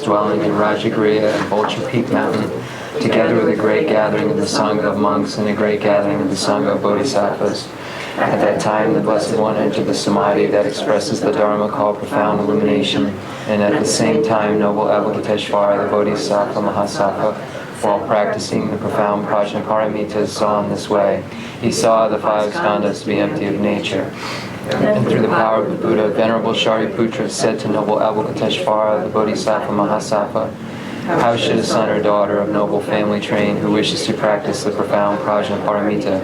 dwelling in Rajagriha and Vulture Peak Mountain, together with a great gathering of the Sangha of monks and a great gathering of the Sangha of bodhisattvas. At that time, the Blessed One entered the samadhi that expresses the Dharma called profound illumination, and at the same time, noble Avalokiteshvara, the Bodhisattva Mahasattva, while practicing the profound Prajnaparamitas, saw in this way. He saw the 5 skandhas to be empty of nature. And through the power of the Buddha, Venerable Shariputra said to noble Avalokiteshvara, the Bodhisattva Mahasattva, how should a son or daughter of noble family train who wishes to practice the profound Prajnaparamita?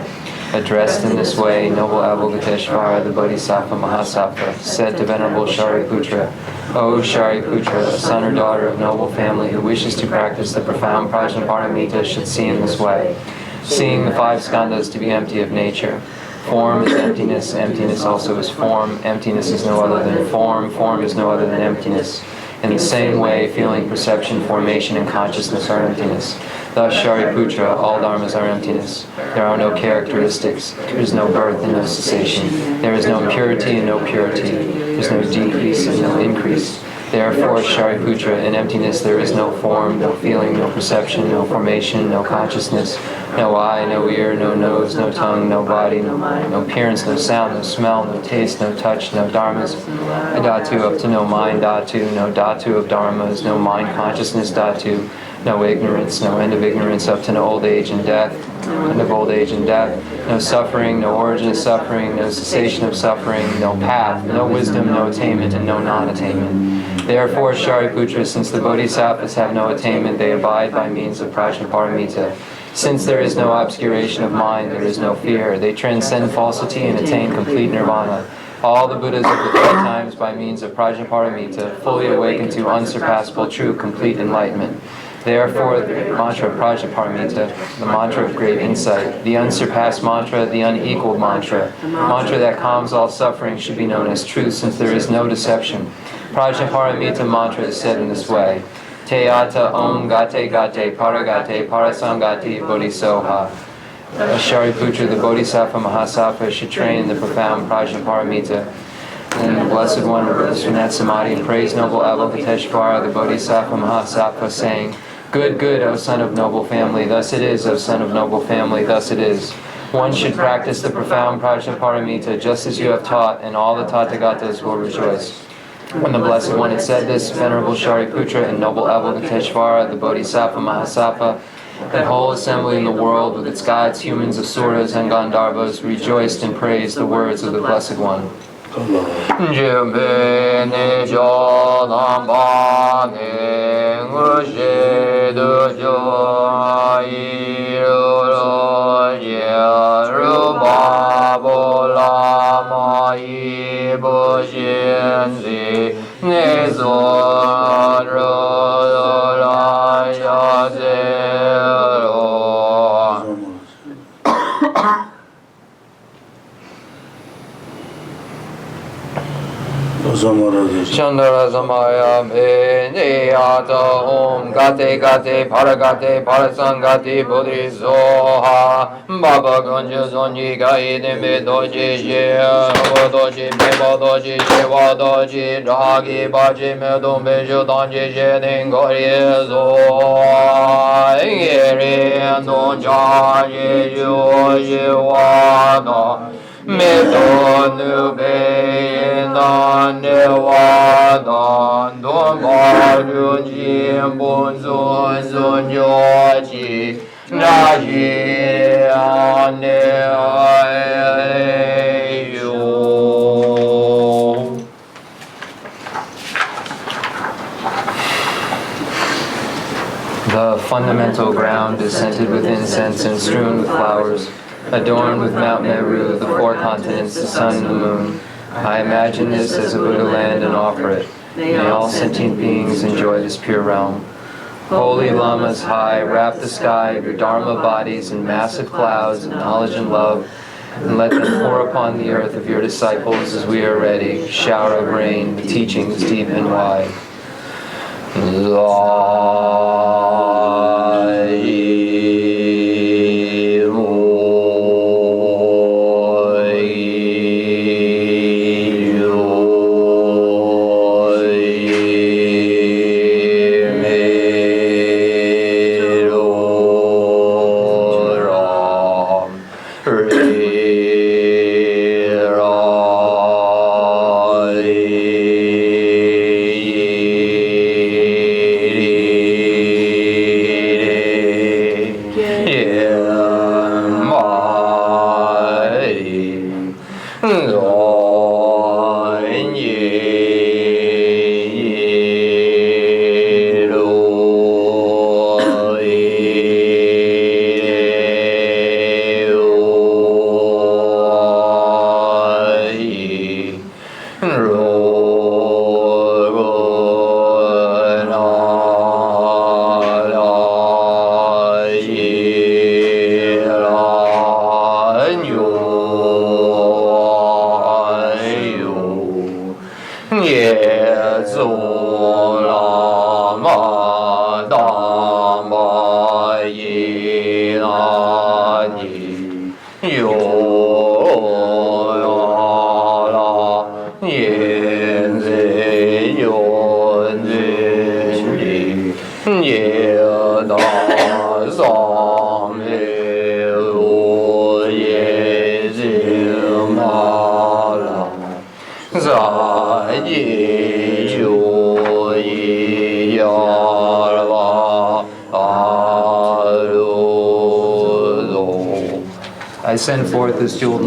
Addressed in this way, noble Avalokiteshvara, the Bodhisattva Mahasattva, said to Venerable Shariputra, O Shariputra, a son or daughter of noble family who wishes to practice the profound Prajnaparamita should see in this way. Seeing the 5 skandhas to be empty of nature. Form is emptiness, emptiness also is form, emptiness is no other than form, form is no other than emptiness. In the same way, feeling, perception, formation, and consciousness are emptiness. Thus, Shariputra, all dharmas are emptiness. There are no characteristics. There is no birth and no cessation. There is no purity and no purity. There is no decrease and no increase. Therefore, Shariputra, in emptiness there is no form, no feeling, no perception, no formation, no consciousness, no eye, no ear, no nose, no tongue, no body, no appearance, no sound, no smell, no taste, no touch, no dharmas, a dhatu up to no mind dhatu, no dhatu of dharmas, no mind consciousness dhatu, no ignorance, no end of ignorance up to no old age and death, end of old age and death, no suffering, no origin of suffering, no cessation of suffering, no path, no wisdom, no attainment, and no non-attainment. Therefore, Shariputra, since the bodhisattvas have no attainment, they abide by means of Prajnaparamita. Since there is no obscuration of mind, there is no fear. They transcend falsity and attain complete nirvana. All the Buddhas of the 3 times, by means of Prajnaparamita, fully awaken to unsurpassable, true, complete enlightenment. Therefore, the mantra Prajnaparamita, the mantra of great insight, the unsurpassed mantra, the unequaled mantra, mantra that calms all suffering, should be known as truth, since there is no deception. Prajnaparamita mantra is said in this way: Teata Om Gate Gate Paragate Parasangati Bodhisoha. Shariputra, the Bodhisattva Mahasattva, should train in the profound Prajnaparamita. And the Blessed One rose from that samadhi and praised noble Avalokiteshvara, the Bodhisattva Mahasattva, saying, Good, good, O son of noble family, thus it is, O son of noble family, thus it is. One should practice the profound Prajnaparamita just as you have taught, and all the Tathagatas will rejoice. When the Blessed One had said this, Venerable Shariputra and noble Avalokiteshvara, the Bodhisattva Mahasattva, that whole assembly in the world with its gods, humans, asuras, and Gandharvas rejoiced and praised the words of the Blessed One. Chandra Samaya Niyata Om Gate Gate Paragate Parasangati Bodhisoha Baba Gunja Zonji Gaide Medoji Doji Bebadoji Shewadoji Ragi Baji Medum Bejo Danji Shening Goriezo Yeri No Jaji Yuwada Medonu Beina Newadan Dombaru Jimbun Zun Yoji Naji Aneyo. The fundamental ground is scented with incense and strewn with flowers, adorned with Mount Meru, the 4 continents, the sun and the moon. I imagine this as a Buddha land and offer it. May all sentient beings enjoy this pure realm. Holy Lamas high, wrap the sky of your Dharma bodies in massive clouds of knowledge and love, and let them pour upon the earth of your disciples as we are ready, shower of rain, with teachings deep and wide. ye da zang me lu ye zi ma la za yi ju yi ya la a lu do. I send forth this jewel,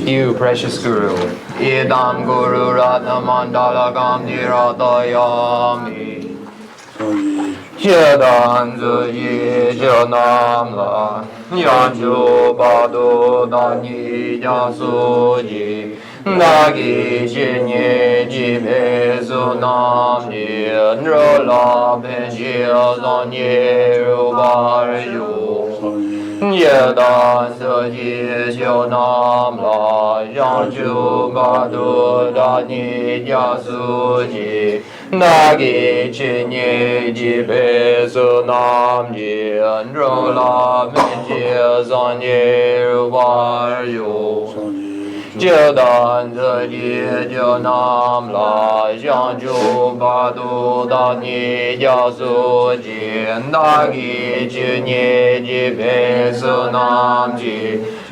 you precious Guru. Idam Guru Ratna Mandala Gam Niratayami. Yedan Yi Janam La Yanju Badu Dani Yasuji Nagi Jinye Jibe Sunam Nrola Benji Zanyi Rubaryu. Yedan Yi Janam La Yanju Badu Dani Yasuji Nagi Jinye Jibe Sunam Nrola Benji Zanyi Rubaryu. Jedan Yi Janam La Yanju Badu Dani Yasuji Nagi Jinye Jibe Sunam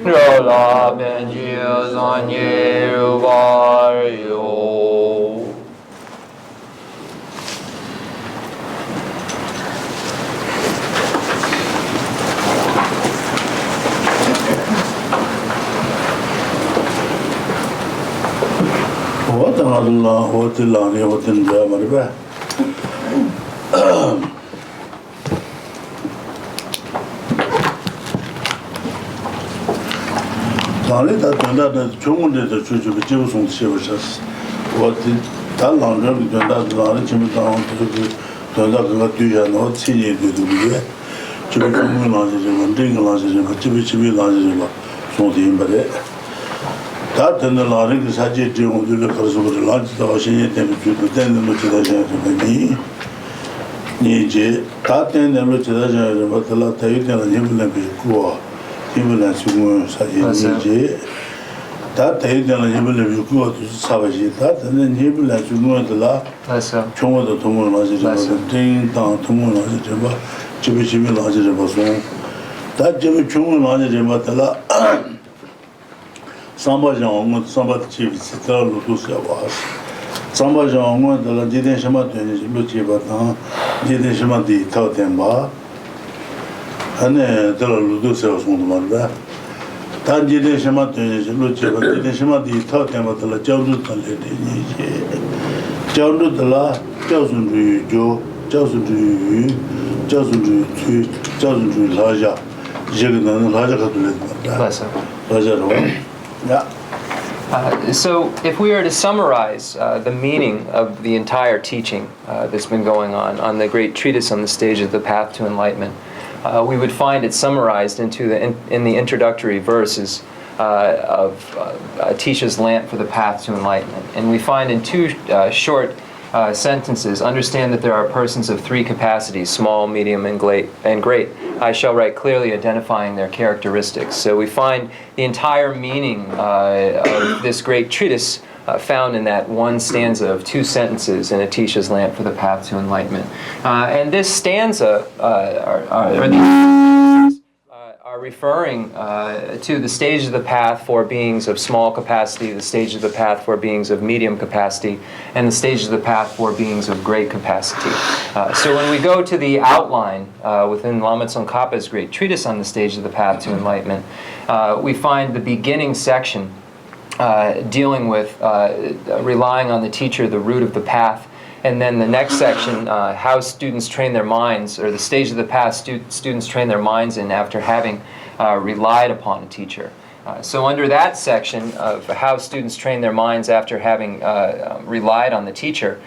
Nrola Benji Zanyi Rubaryu. What Allah, what Allah, what in Jamaica? Dalai that Chung did the church of the Jews on Shivas. What did that longer we done that Dalai Jimmy down to the Duya, not senior to the Chibi Lances and Ding Lances and Chibi Lances, so the Imbade. That and the Laring is Haji Jim to the Khensur Lunch, the Ocean, to then the Luchida Niji, that and the Luchida, but the Latin and him and be cool. Him and Sumu Saji, that and him and be cool to Savaji, that and then him and Sumu the La, Chomo the Tomo Lazija, Ding down Tomo Lazija, Chibi Lazija, that Jimmy Chomo Lazija, the La. Sambajan, somebody chief, Sitra Lutusia was. Sambajan, the Jidin Shamat, Luchibatan, Jidin Shamati, Tautemba, and the Lutusia was one of them. Tan Jidin Shamat, Luchiba, Jidin Shamati, Tautemba, the Jaudu, Jaudu the La, Jausun to Jo, Jausun to Laja, Jigan Laja, Laja. Yeah. So if we are to summarize the meaning of the entire teaching that's been going on the great treatise on the stage of the path to enlightenment, we would find it summarized in the introductory verses of Atisha's lamp for the path to enlightenment. And we find in two short sentences, understand that there are persons of three capacities, small, medium, and great. I shall write clearly identifying their characteristics. So we find the entire meaning of this great treatise found in that one stanza of two sentences in Atisha's lamp for the path to enlightenment. And this stanza, are referring to the stage of the path for beings of small capacity, the stage of the path for beings of medium capacity, and the stage of the path for beings of great capacity. So when we go to the outline within Lama Tsongkhapa's great treatise on the stage of the path to enlightenment, we find the beginning section dealing with relying on the teacher, the root of the path. And then the next section, how students train their minds, or the stage of the path students train their minds in after having relied upon a teacher. So under that section of how students train their minds after having relied on the teacher,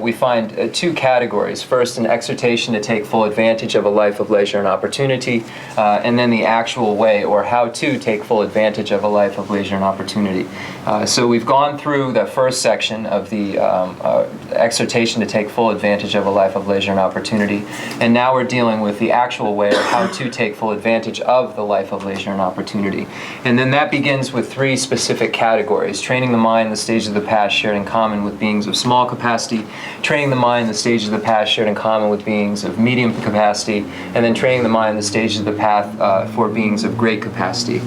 we find two categories. First, an exhortation to take full advantage of a life of leisure and opportunity, and then the actual way, or how to take full advantage of a life of leisure and opportunity. So we've gone through the first section of the exhortation to take full advantage of a life of leisure and opportunity, and now we're dealing with the actual way, or how to take full advantage of the life of leisure and opportunity. And then that begins with three specific categories: training the mind, the stage of the path shared in common with beings of small capacity, capacity, training the mind in the stages of the path shared in common with beings of medium capacity, and then training the mind in the stages of the path for beings of great capacity.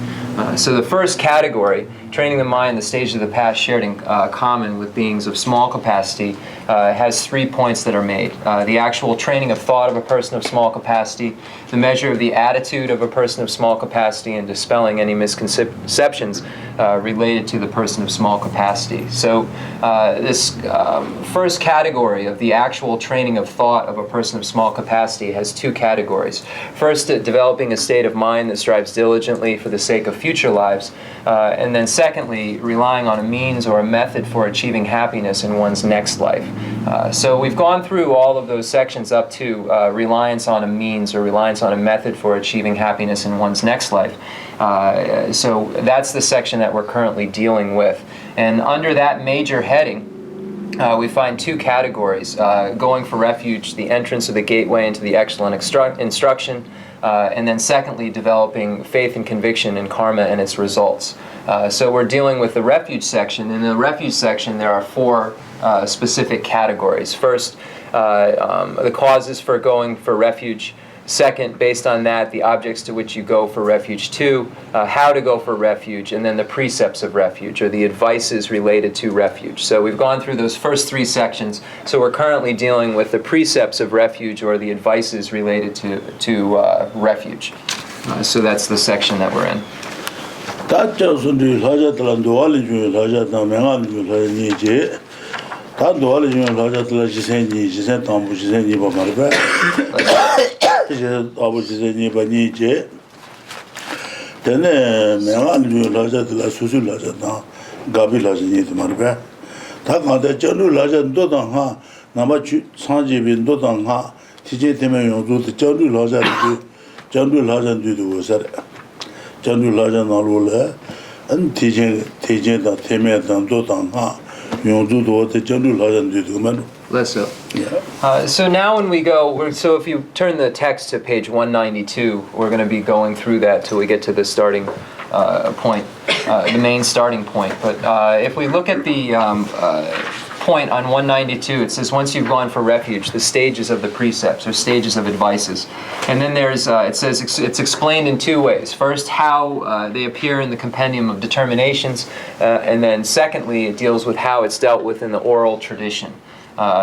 So the first category, training the mind in the stages of the path shared in common with beings of small capacity, has 3 points that are made. The actual training of thought of a person of small capacity, the measure of the attitude of a person of small capacity, and dispelling any misconceptions related to the person of small capacity. So this first category of the actual training of thought of a person of small capacity has 2 categories. First, developing a state of mind that strives diligently for the sake of future lives, and then secondly, relying on a means or a method for achieving happiness in one's next life. So we've gone through all of those sections up to reliance on a means or reliance on a method for achieving happiness in one's next life. So that's the section that we're currently dealing with. And under that major heading, we find 2 categories, going for refuge, the entrance of the gateway into the excellent instruction, and then secondly, developing faith and conviction in karma and its results. So we're dealing with the refuge section. In the refuge section, there are 4 specific categories. First, the causes for going for refuge. Second, based on that, the objects to which you go for refuge. 2, how to go for refuge, and then the precepts of refuge, or the advices related to refuge. So we've gone through those first 3 sections. So we're currently dealing with the precepts of refuge, or the advices related to refuge. So that's the section that we're in. Let's go. So now when we go, so if you turn the text to page 192, we're going to be going through that till we get to the starting point, the main starting point. But if we look at the point on 192, it says once you've gone for refuge, the stages of the precepts, or stages of advices. And then there's, it says it's explained in 2 ways. First, how they appear in the Compendium of Determinations, and then secondly, it deals with how it's dealt with in the oral tradition.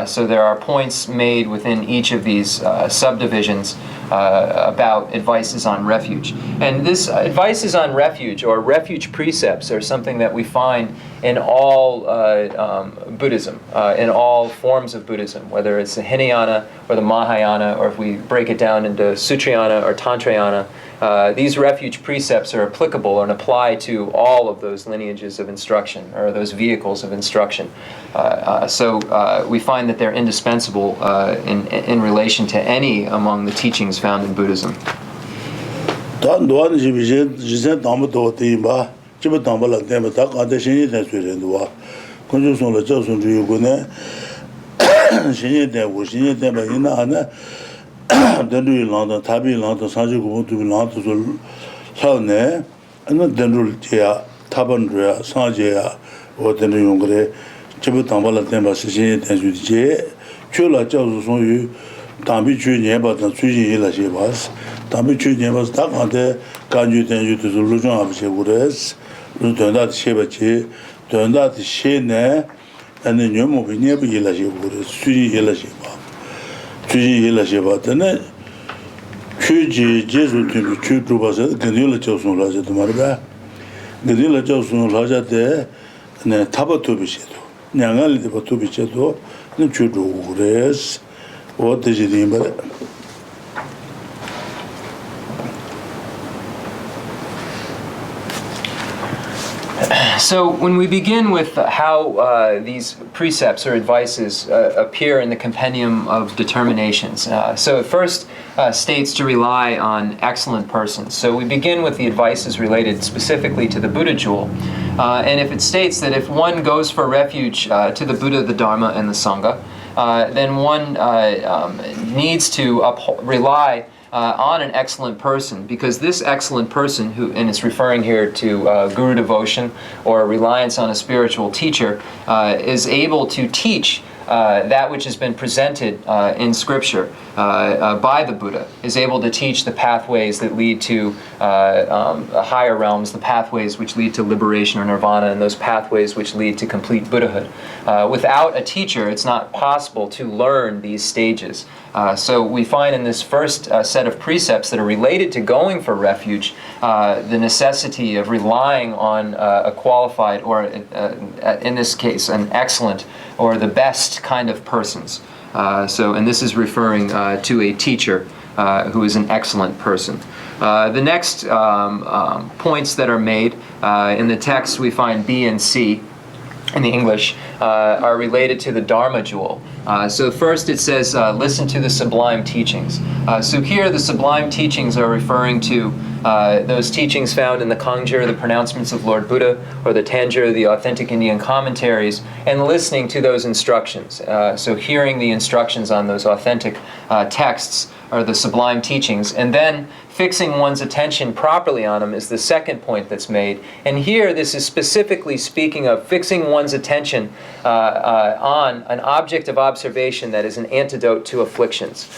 So there are points made within each of these subdivisions about advices on refuge. And this advices on refuge, or refuge precepts, are something that we find in all Buddhism, in all forms of Buddhism, whether it's the Hinayana or the Mahayana, or if we break it down into Sutrayana or Tantrayana. These refuge precepts are applicable and apply to all of those lineages of instruction, or those vehicles of instruction. So we find that they're indispensable in relation to any among the teachings found in Buddhism. So when we begin with how these precepts or advices appear in the Compendium of Determinations, so it first states to rely on excellent persons. So we begin with the advices related specifically to the Buddha jewel. And if it states that if one goes for refuge to the Buddha, the Dharma, and the Sangha, then one needs to rely on an excellent person, because this excellent person, who, and it's referring here to guru devotion or reliance on a spiritual teacher, is able to teach that which has been presented in Scripture by the Buddha is able to teach the pathways that lead to higher realms, the pathways which lead to liberation or nirvana, and those pathways which lead to complete Buddhahood. Without a teacher, it's not possible to learn these stages. So we find in this first set of precepts that are related to going for refuge, the necessity of relying on a qualified, or in this case, an excellent or the best kind of persons. And this is referring to a teacher who is an excellent person. The next points that are made in the text we find B and C in the English are related to the Dharma jewel. So first it says, listen to the sublime teachings. So here the sublime teachings are referring to those teachings found in the Kangjur, the pronouncements of Lord Buddha, or the Tanjur, the authentic Indian commentaries, and listening to those instructions. So hearing the instructions on those authentic texts are the sublime teachings, and then fixing one's attention properly on them is the second point that's made. And here this is specifically speaking of fixing one's attention on an object of observation that is an antidote to afflictions.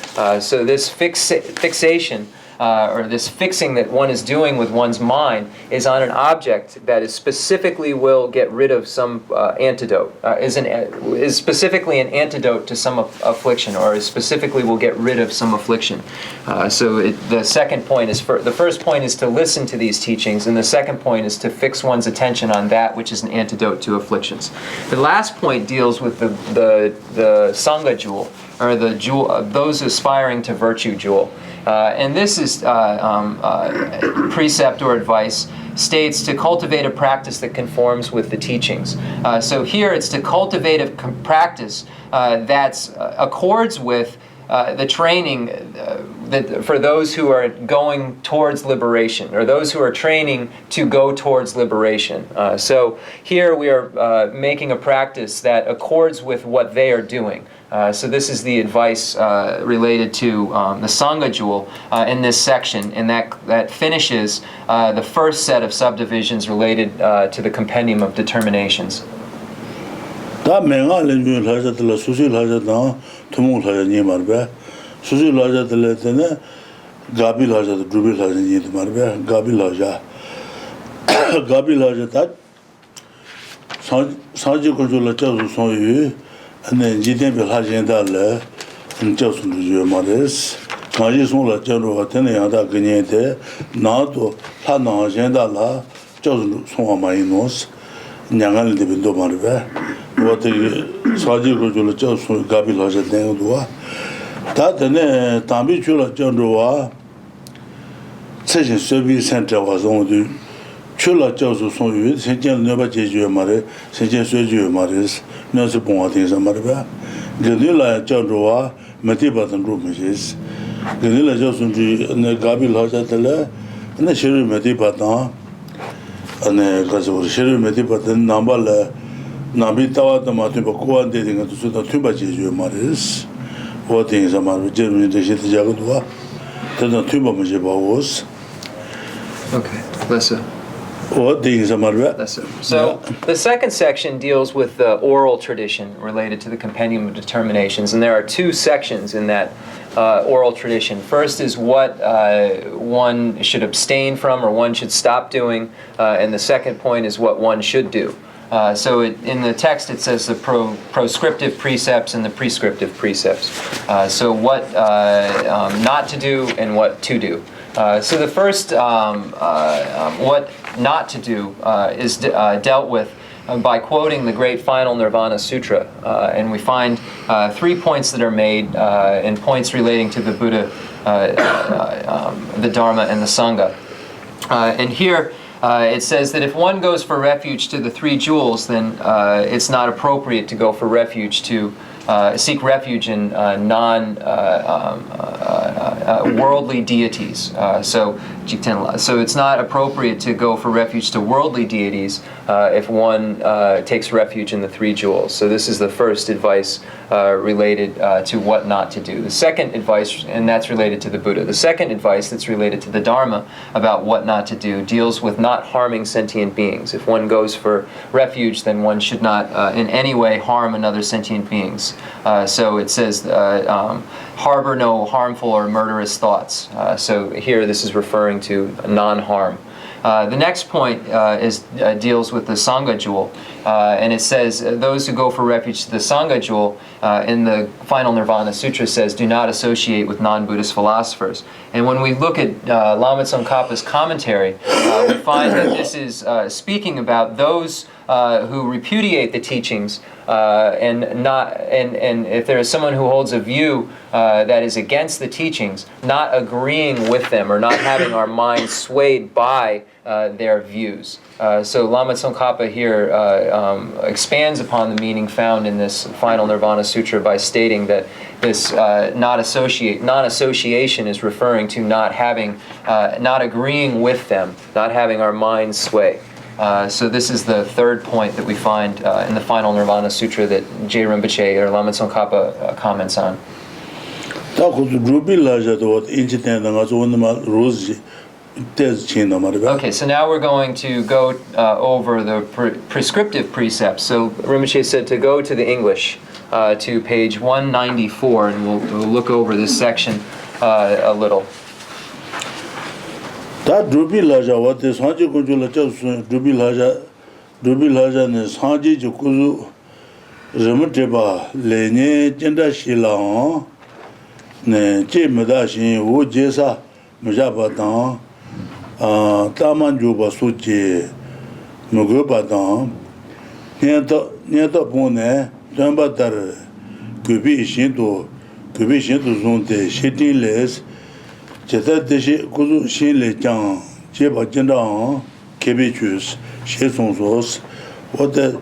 So this fixation, or this fixing that one is doing with one's mind is on an object that is specifically will get rid of some antidote, is specifically an antidote to some affliction, or is specifically will get rid of some affliction. The second point is, the first point is to listen to these teachings, and the second point is to fix one's attention on that which is an antidote to afflictions. The last point deals with the Sangha jewel, or the jewel of those aspiring to virtue jewel. And this is precept or advice states to cultivate a practice that conforms with the teachings. So here it's to cultivate a practice that accords with the training that for those who are going towards liberation, or those who are training to go towards liberation. So here we are making a practice that accords with what they are doing. So this is the advice related to the Sangha jewel in this section, and that finishes the first set of subdivisions related to the Compendium of Determinations. 네 지된 별하진달래 저순 주요 말레스 가지송라 저로 같은 야다 그녀한테 나도 하나 아젠달라 저순 송아 많이 놓스 냥을 되빈도 말베 어떻게 사지고 줄로 저순 가빌하자 된도와 다드네 담비 줄로 저로와 세신 서비스 센터 와서도 출라 저수 송유 세전 너바 제주에 말에 세전 쇠주에 말레스 너스 봉아팅사 말베 그들라 저로와 메티바든 루미스 그들라 저순지 네 가빌하자들 네 시르 메티바다 네 가서 시르 메티바든 남발라 나비타와도 마티바 코안데 딩가 두수다 튜바 제주에 말레스 오팅사 말베 제르미 데시트 자고도와 더더 튜바 메제 바오스. Okay, bless you. So the second section deals with the oral tradition related to the Compendium of Determinations, and there are two sections in that oral tradition. First is what one should abstain from or one should stop doing, and the second point is what one should do. In the text it says the prescriptive precepts and the prescriptive precepts. So what not to do and what to do. So the first, what not to do, is dealt with by quoting the Great Final Nirvana Sutra. And we find 3 points that are made, and points relating to the Buddha, the Dharma, and the Sangha. And here it says that if one goes for refuge to the 3 jewels, then it's not appropriate to go for refuge to seek refuge in non-worldly deities. So it's not appropriate to go for refuge to worldly deities if one takes refuge in the 3 jewels. So this is the first advice related to what not to do. The second advice, and that's related to the Buddha. The second advice that's related to the Dharma about what not to do deals with not harming sentient beings. If one goes for refuge, then one should not in any way harm another sentient beings. So it says, harbor no harmful or murderous thoughts. So here this is referring to non-harm. The next point deals with the Sangha jewel, and it says those who go for refuge to the Sangha jewel in the final Nirvana Sutra says do not associate with non-Buddhist philosophers. And when we look at Lama Tsongkhapa's commentary, we find that this is speaking about those who repudiate the teachings and if there is someone who holds a view that is against the teachings, not agreeing with them or not having our minds swayed by their views. So Lama Tsongkhapa here expands upon the meaning found in this final Nirvana Sutra by stating that this non-association is referring to not agreeing with them, not having our minds sway. So this is the third point that we find in the final Nirvana Sutra that Geshe Rinpoche or Lama Tsongkhapa comments on. Okay, so now we're going to go over the prescriptive precepts. So Rinpoche said to go to the English, to page 194, and we'll look over this section a little. 다 drubi laja wate sanji kunju la chapsun drubi laja ne sanji ju kuzu remutreba lenye jenda shila ne je meda shin wo jesa mjaba dan taman ju ba suji mugo ba dan nyeto bone damba dar kubi shin do zonde shedin les 제가 대시 고수 신례장 제바 진당 개비주스 셰송소스 어때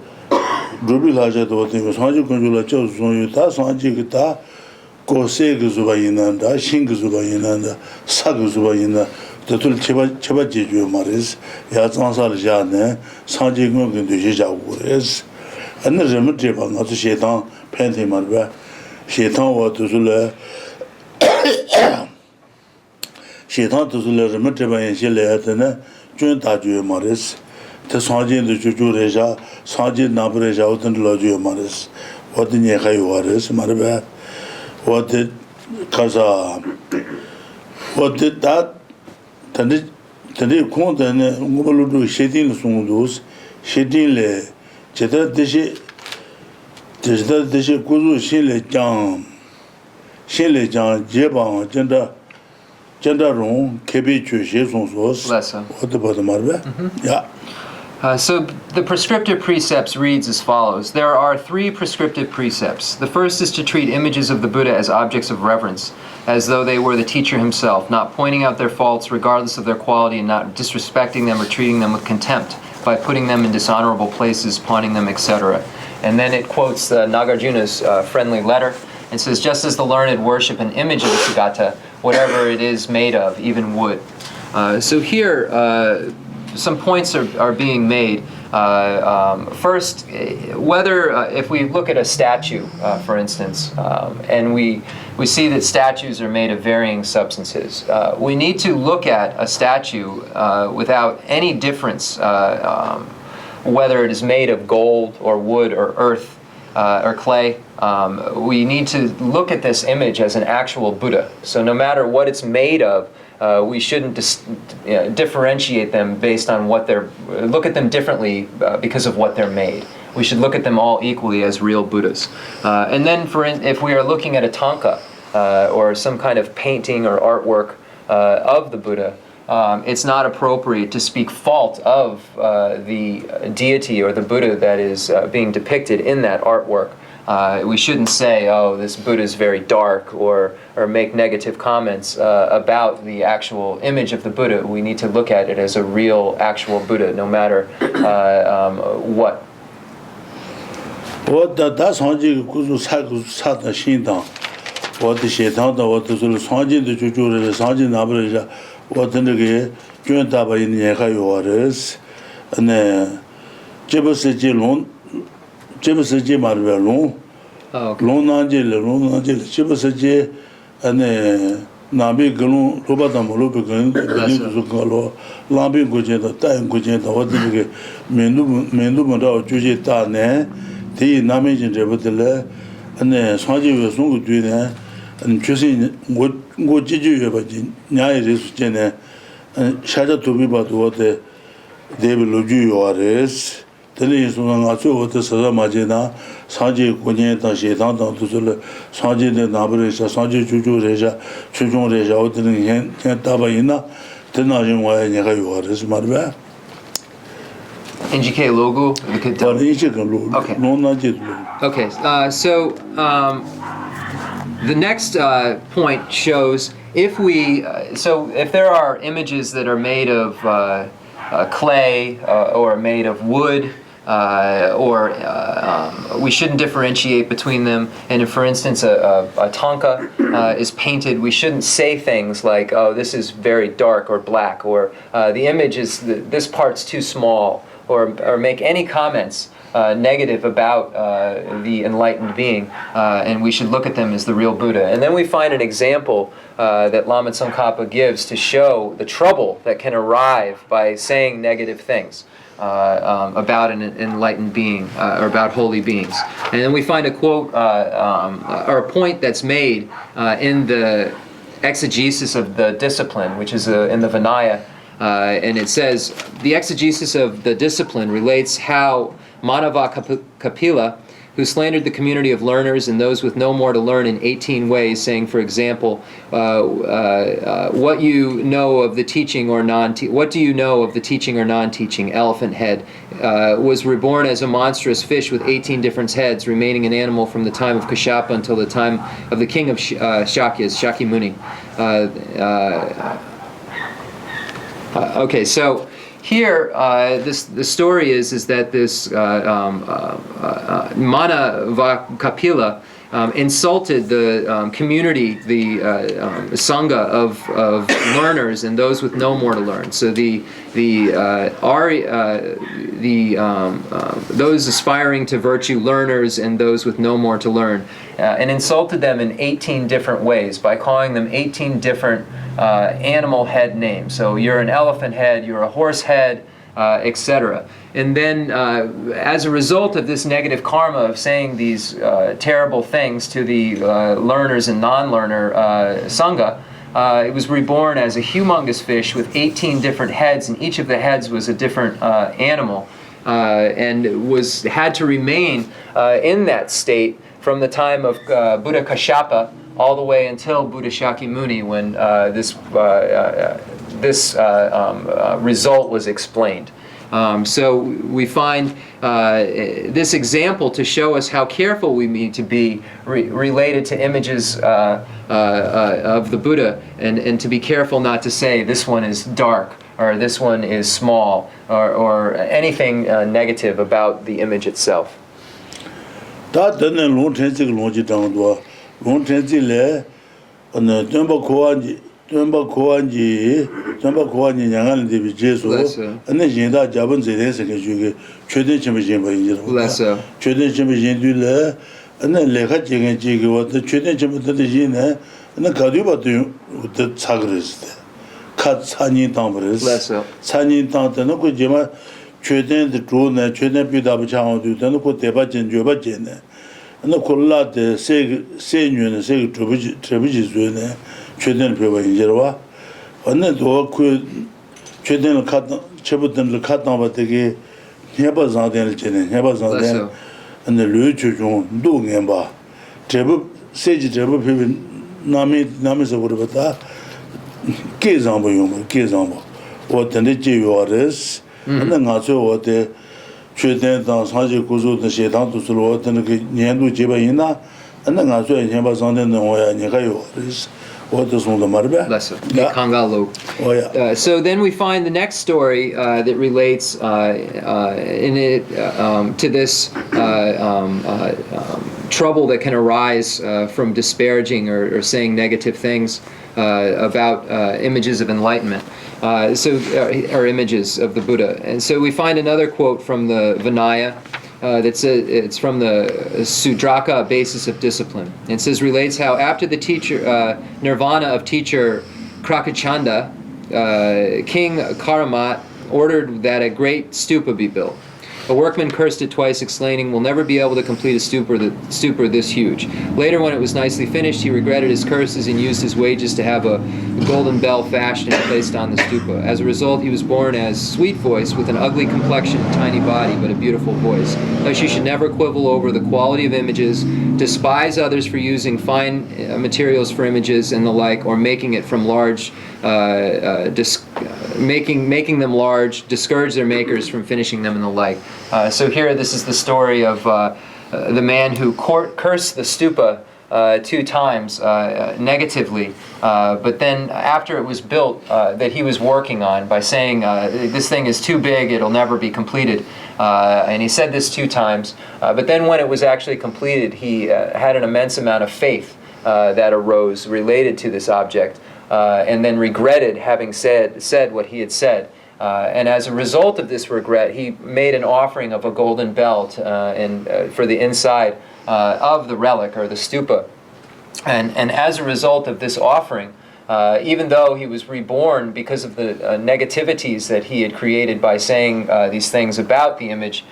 루빌하자도 어때 상지 건조라 저송유 다 상지가 고세그즈바 있는다 신그즈바 있는다 사그즈바 있는다 저들 제바 제주 말이스 야장살자네 상지 건도 제자고 그래서 안르면 제바 나도 셰당 팬티 말바 셰당 와도줄래 शेतां तो Sule रमट bye शेले हतने जुन ताजु मारिस ते साजे दु जुजु रेजा साजे नाबरे जाओ तन लजु मारिस वदने खाय वारिस मारबे वद काजा वद दा तने कोंदने ngobolu du shedin sungudus shedinle 제다 대시 구주 신례장 제방 전다 전다롱 개비주 제송소스 어디보다 말베 야 So the prescriptive precepts reads as follows. There are 3 prescriptive precepts. The first is to treat images of the Buddha as objects of reverence, as though they were the teacher himself, not pointing out their faults regardless of their quality and not disrespecting them or treating them with contempt by putting them in dishonorable places, pawning them, etc. And then it quotes Nagarjuna's friendly letter and says, just as the learned worship an image of the Tathagata, whatever it is made of, even wood. So here, some points are being made. First, whether if we look at a statue, for instance, and we see that statues are made of varying substances, we need to look at a statue without any difference, whether it is made of gold or wood or earth or clay. We need to look at this image as an actual Buddha. So no matter what it's made of, we shouldn't differentiate them based on what look at them differently because of what they're made. We should look at them all equally as real Buddhas. And then if we are looking at a tanka or some kind of painting or artwork of the Buddha, it's not appropriate to speak fault of the deity or the Buddha that is being depicted in that artwork. We shouldn't say, oh, this Buddha is very dark, or make negative comments about the actual image of the Buddha. We need to look at it as a real, actual Buddha, no matter what. Oh, okay. 롱난제를 집어서지 안에 나비 그런 로바담 로베 그런 거로 라비 고제다 따인 고제다 어디게 면도면도 주제 따네 대 남의 제부들래 안에 사지에 송고 뒤에 안 주신 고 지주에 봐지 냐에 수제네 샤자 도비바도 어때 데빌로 주요아레스 텔레소나 가서 어디 서서 맞이나 사지 고년에 다시 당당도들 사지에 나버려서 사지 주주래자 최종래자 어디는 그냥 답이나 되나진 와야 내가 요아레스 말봐 NGK logo. Okay. So the next point shows if there are images that are made of clay or made of wood, we shouldn't differentiate between them. And if, for instance, a tanka is painted, we shouldn't say things like, "Oh, this is very dark or black," or "The image is this part's too small," or make any comments negative about the enlightened being, and we should look at them as the real Buddha. And then we find an example that Lama Tsongkhapa gives to show the trouble that can arrive by saying negative things about an enlightened being or about holy beings. And then we find a quote or a point that's made in the exegesis of the discipline, which is in the Vinaya, and it says, the exegesis of the discipline relates how Manava Kapila, who slandered the community of learners and those with no more to learn in 18 ways, saying, for example, what you know of the teaching or what do you know of the teaching or non-teaching? Elephant head was reborn as a monstrous fish with 18 different heads, remaining an animal from the time of Kashyapa until the time of the king of Shakyas, Shakyamuni. Okay, so here, the story is that this Manavakapila insulted the community, the sangha of learners and those with no more to learn. So those aspiring to virtue, learners, and those with no more to learn, and insulted them in 18 different ways by calling them 18 different animal head names. So you're an elephant head, you're a horse head, etc. And then as a result of this negative karma of saying these terrible things to the learners and non-learner sangha, it was reborn as a humongous fish with 18 different heads, and each of the heads was a different animal, and had to remain in that state from the time of Buddha Kashyapa all the way until Buddha Shakyamuni, when this result was explained. So we find this example to show us how careful we need to be related to images of the Buddha, and to be careful not to say this one is dark or this one is small or anything negative about the image itself. Tumba Koanji Yangan de Jesu, and the Jinda Javan Zedek, Chudin Chimajin, Chudin Chimajin Dula, and then Lekajing and Jig, what the Chudin Chimajin, and the Kaduba with the Sagres, Kat Sanin Tambres, Sanin Tantano Jima, Chudin the True, and Chudin Pidabachan, then put the Bajin Jobajin, and the Kola, the Senior and Seg Trebujis. 최대한 배워 인제와 언내도 그 최대한 갔다 최부터 갔다 왔다게 해봐서는 전에 해봐서는 근데 류주중 누구냐 봐 제부 세지 제부 비비 남에서 그러다 계산보용 계산보 어떤데 제요아레스 근데 가서 어때 최대한 사지 구조도 시당도 서로 어떤 그 년도 제바이나 근데 가서 해봐서는 뭐야 내가 요아레스. So then we find the next story that relates to this trouble that can arise from disparaging or saying negative things about images of enlightenment, or images of the Buddha. And so we find another quote from the Vinaya, it's from the Sudraka Basis of Discipline. It says, relates how after the teacher nirvana of teacher Krakachanda, King Karamat ordered that a great stupa be built. A workman cursed it twice, exclaiming, "We'll never be able to complete a stupa this huge." Later, when it was nicely finished, he regretted his curses and used his wages to have a golden bell fashioned and placed on the stupa. As a result, he was born as Sweet Voice, with an ugly complexion and tiny body, but a beautiful voice. Thus, you should never quibble over the quality of images, despise others for using fine materials for images and the like, or making it from large, making them large, discourage their makers from finishing them and the like. So here, this is the story of the man who cursed the stupa 2 times negatively, but then after it was built, that he was working on by saying, this thing is too big, it'll never be completed. And he said this 2 times, but then when it was actually completed, he had an immense amount of faith that arose related to this object, and then regretted having said what he had said. And as a result of this regret, he made an offering of a golden bell for the inside of the relic, or the stupa. And as a result of this offering, even though he was reborn because of the negativities that he had created by saying these things about the image,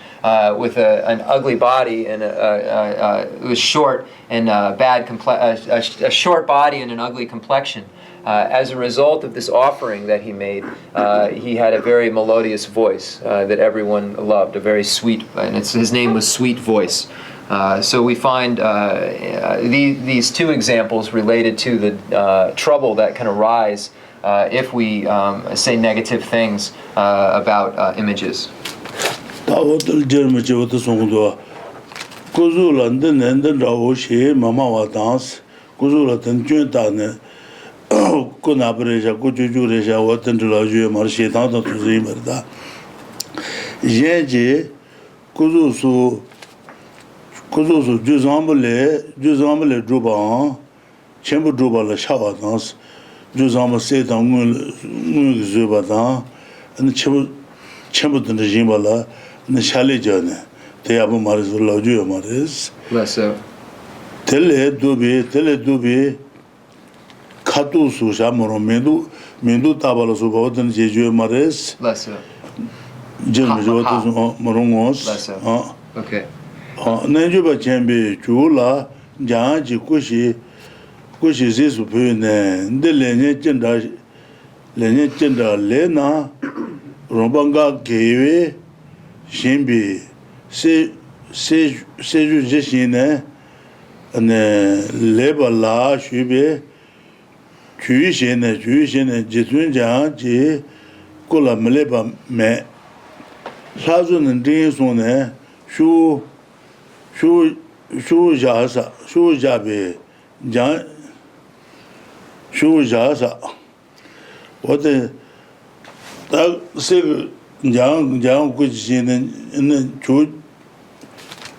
with an ugly body and it was short and a short body and an ugly complexion. As a result of this offering that he made, he had a very melodious voice that everyone loved, a very sweet, and his name was Sweet Voice. So we find these 2 examples related to the trouble that can arise if we say negative things about images. Kuzusu juzambale druba Chenmo druba la shawa dans juzamba se dang ngun zuba dan and Chenmo den regime la ne shale jane te abu maris la ju maris Lesso. tele dubi khatu su sha moro mendu tabala su ba den jeju maris Lesso. jeme jo to morongos Lesso. Okay. Nanjuba Chambe Chula, Janji Kushi Zisu Pune, the Lenye Chenda Lena, Rombanga Gave, Shimbi, Seju Jeshine, and Leba La Shube, Chuishene, Jitun Janji, Kula Meleba Me, Sazun and Dinsone, Shu Jabe, Shu Jasa. What the Sig Jang Kuchin and the Chu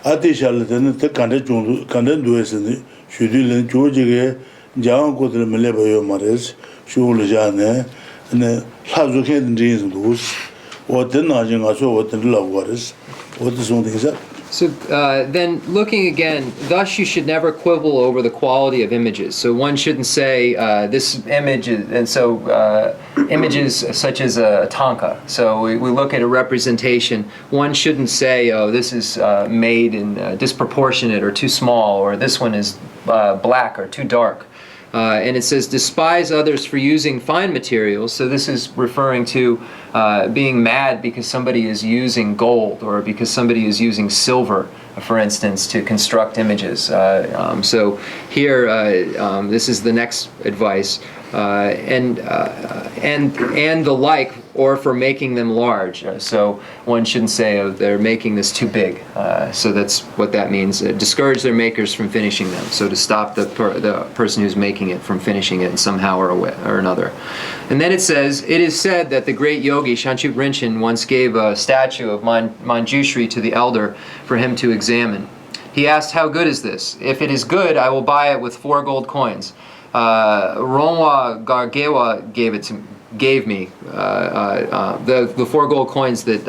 Atisha, the Candan Dues and the Shudil and Chujige, Jang Kotel Meleba Mares, Shu Jane, and the Hazukan and Jeans and Goose, what the Najing also what the love waters, what is something is that? So then looking again, thus you should never quibble over the quality of images. So one shouldn't say this image is, and so images such as a tanka. So we look at a representation, one shouldn't say, oh, this is made in disproportionate or too small, or this one is black or too dark. And it says, despise others for using fine materials. So this is referring to being mad because somebody is using gold or because somebody is using silver, for instance, to construct images. So here, this is the next advice. And the like, or for making them large. So one shouldn't say, oh, they're making this too big. So that's what that means. Discourage their makers from finishing them. So to stop the person who's making it from finishing it somehow or another. And then it says, it is said that the great yogi Shanchup Rinchen once gave a statue of Manjushri to the elder for him to examine. He asked, how good is this? If it is good, I will buy it with 4 gold coins. Ronwa Gargewa gave me the 4 gold coins that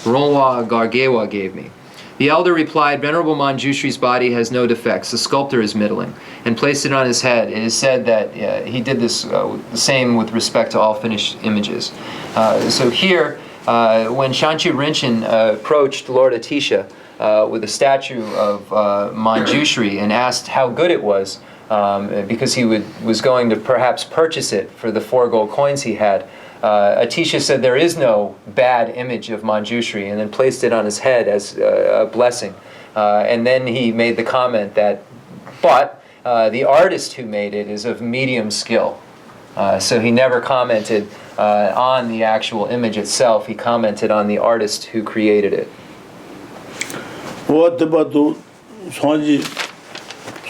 Ronwa Gargewa gave me. The elder replied, Venerable Manjushri's body has no defects. The sculptor is middling, and placed it on his head. It is said that he did this the same with respect to all finished images. So here, when Shanchu Rinchen approached Lord Atisha with a statue of Manjushri and asked how good it was, because he was going to perhaps purchase it for the 4 gold coins he had, Atisha said there is no bad image of Manjushri, and then placed it on his head as a blessing. And then he made the comment that, but the artist who made it is of medium skill. So he never commented on the actual image itself. He commented on the artist who created it. What about Sanji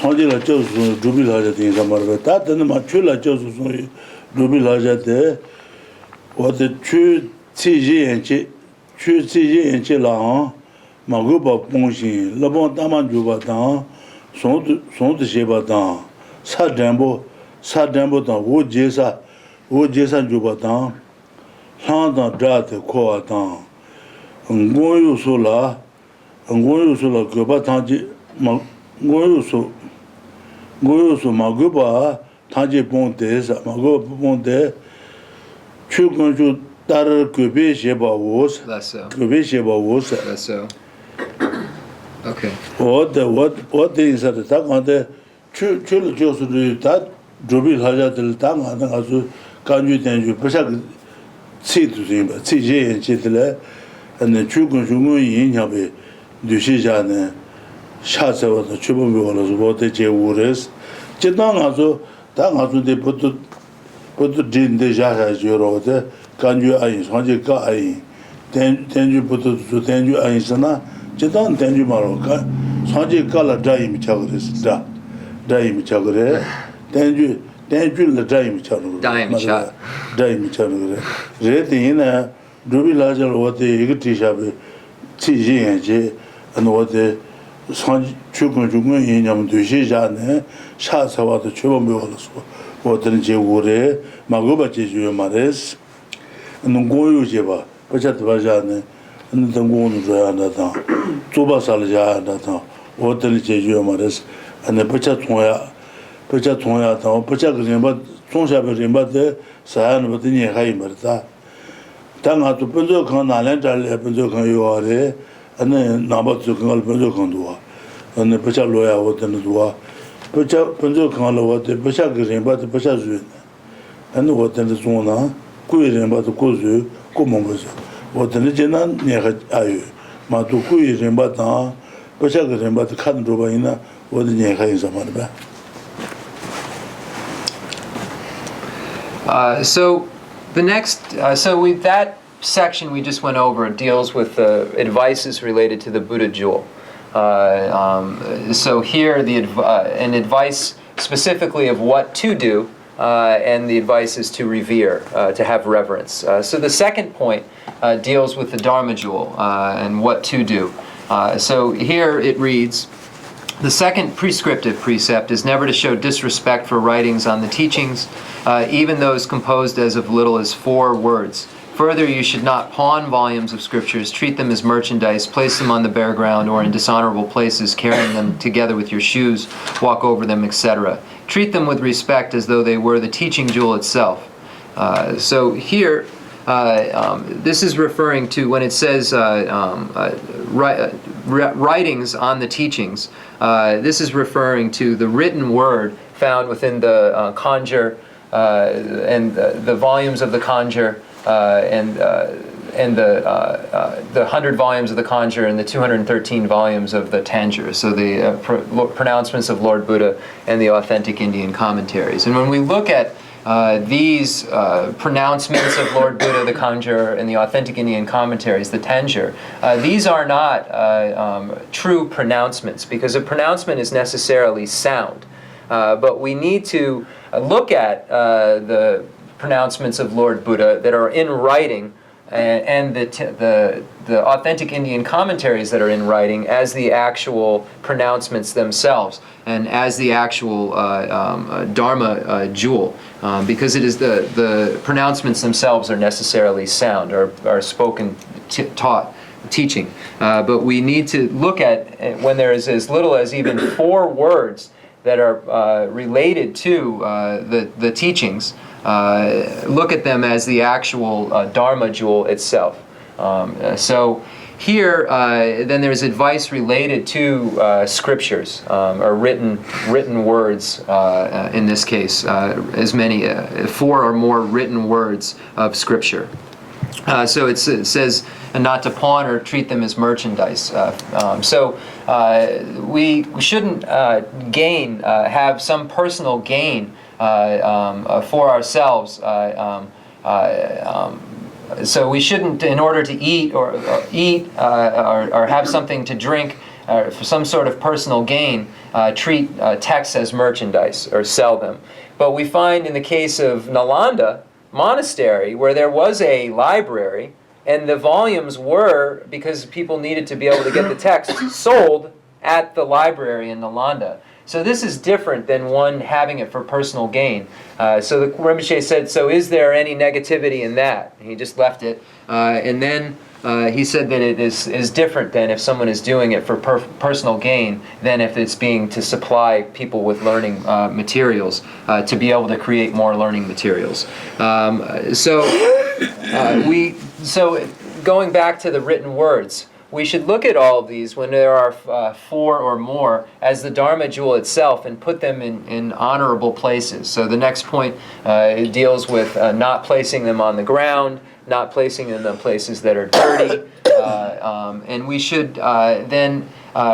la Josu, Jubilaja things about that? Then my Chula Josu, Jubilaja there. What the true Tiji and Chila, Maguba Pongshi, Labon Tamanjuba down, Son de Sheba down, Sadambo, down, Wood Jesa Juba down, Santa Drat, Koa down, and Goyu Sola, Goba Tanji, Goyu Maguba, Tanji Pontes, Mago Ponte. Chukunju Dar Kubi Sheba was. Less so. Kubi Sheba was. Less so. Okay. What is at the time on the Chul Josu that Jubil Haja del Tang and also Kanju Tenju Peshak Situ, CJ and Chitele, and the Chukunju Yin Yabe, Dushijan, Shasa was the Chubu, what the Jewures. Chitang also, Tang also they put the Jin de Jaha Juro, Kanju Ain, Sanji Ka Ain, Tenju put to Tenju Ainsana, Chetan Tenju Maroka, Sanji Kala Daim Chagres, Daim Chagre, Tenju the Daim Chagre, Daim Chagre, Redina, Dubilaja, what the Igatishabe, Tiji and what the Sanji Chukunjumu in Yam Dushijane, Shasawa the Chubambolas. Waterje Wure, Magoba Jeju Mares, and Goyu Jeba, Pachat Vajane, and the Gun Rana, Tuba Salja, Waterje Mares, and the Pachatoya, Pachak, but Tonsha Rimba, Sayan, Vatinia Haimerta. Tanga to Penzokan, Alenta, Penzokan, you are, and then Nabatukan, Penzokan, and the Pachaloya, what and Dua. Penzokan, what the Pachak, but the Pachazun, and what in the Zona, Kuirin, but the Kozu, Kumos, what the Legion near Ayu, Matu Kuirin, but Pachak, but the Kandrubaina, what the near Haizamanba. So the next, that section we just went over deals with advices related to the Buddha jewel. So here an advice specifically of what to do, and the advice is to revere, to have reverence. So the second point deals with the Dharma jewel and what to do. So here it reads, the second prescriptive precept is never to show disrespect for writings on the teachings, even those composed as of little as 4 words. Further, you should not pawn volumes of scriptures, treat them as merchandise, place them on the bare ground or in dishonorable places, carrying them together with your shoes, walk over them, etc. Treat them with respect as though they were the teaching jewel itself. So here, this is referring to when it says writings on the teachings. This is referring to the written word found within the Kanjur and the volumes of the Kanjur, and the 100 volumes of the Kanjur and the 213 volumes of the Tanjur. So the pronouncements of Lord Buddha and the authentic Indian commentaries. And when we look at these pronouncements of Lord Buddha, the Kanjur, and the authentic Indian commentaries, the Tanjur, these are not true pronouncements, because a pronouncement is necessarily sound. But we need to look at the pronouncements of Lord Buddha that are in writing, and the authentic Indian commentaries that are in writing as the actual pronouncements themselves, and as the actual Dharma jewel, because it is the pronouncements themselves are necessarily sound, are spoken, taught teaching. But we need to look at when there is as little as even 4 words that are related to the teachings. Look at them as the actual Dharma jewel itself. So here, then there's advice related to scriptures, or written words in this case, as many, 4 or more written words of scripture. So it says not to pawn or treat them as merchandise. So we shouldn't have some personal gain for ourselves. So we shouldn't, in order to eat or have something to drink for some sort of personal gain, treat texts as merchandise or sell them. But we find in the case of Nalanda Monastery, where there was a library, and the volumes were, because people needed to be able to get the text, sold at the library in Nalanda. So this is different than one having it for personal gain. So the Rinpoche said, so is there any negativity in that? He just left it. And then he said that it is different than if someone is doing it for personal gain than if it's being to supply people with learning materials, to be able to create more learning materials. So going back to the written words, we should look at all of these when there are 4 or more as the Dharma jewel itself and put them in honorable places. So the next point it deals with not placing them on the ground, not placing them in places that are dirty, and we should then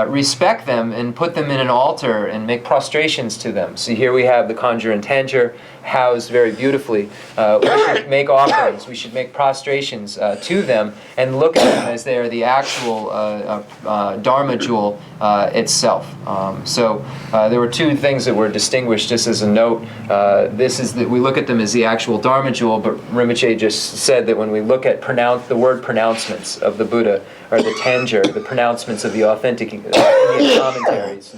respect them and put them in an altar and make prostrations to them. So here we have the Kanjur and Tanjur housed very beautifully. We should make offerings, we should make prostrations to them and look at them as they are the actual Dharma jewel itself. So there were 2 things that were distinguished just as a note. This is that we look at them as the actual Dharma jewel, but Rinpoche just said that when we look at the word pronouncements of the Buddha, or the Tanjur, the pronouncements of the authentic Indian commentaries,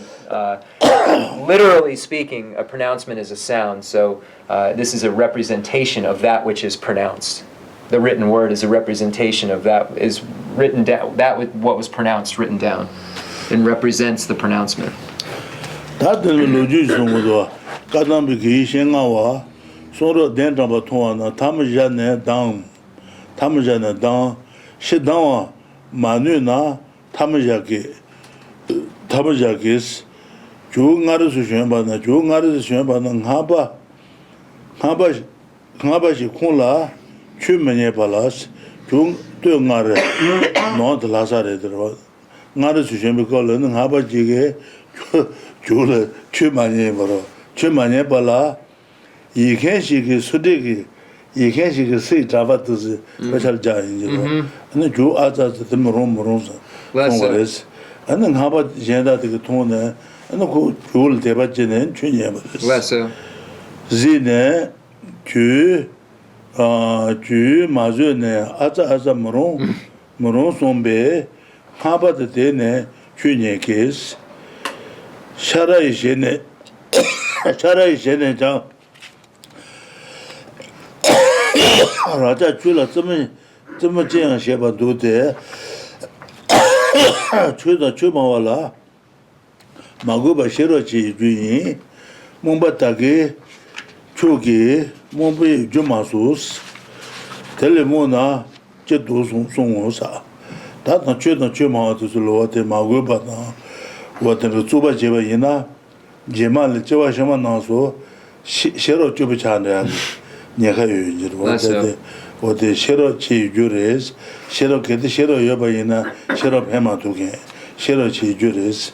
literally speaking, a pronouncement is a sound, so this is a representation of that which is pronounced. The written word is a representation of that is written down, what was pronounced written down, and represents the pronouncement. Zine, ju mazune, aza moron sombe, haba de ne, chunye kes, shara ishene, jang, raja chula, zeme jayang sheba do de, chuma wala, maguba shiro chi juyin, mumba tage, choki, mumbi jumasus, telemona, chetu songosa. Tata chuma to Lote Maguba, what the Zuba Jeva Yina, Jemal Jeva Shama Naso, Shero Chubichan, Neka, what the Shero Chi Juris, Shero Keti Shero Yabayina, Shero Hema Tuke, Shero Chi Juris,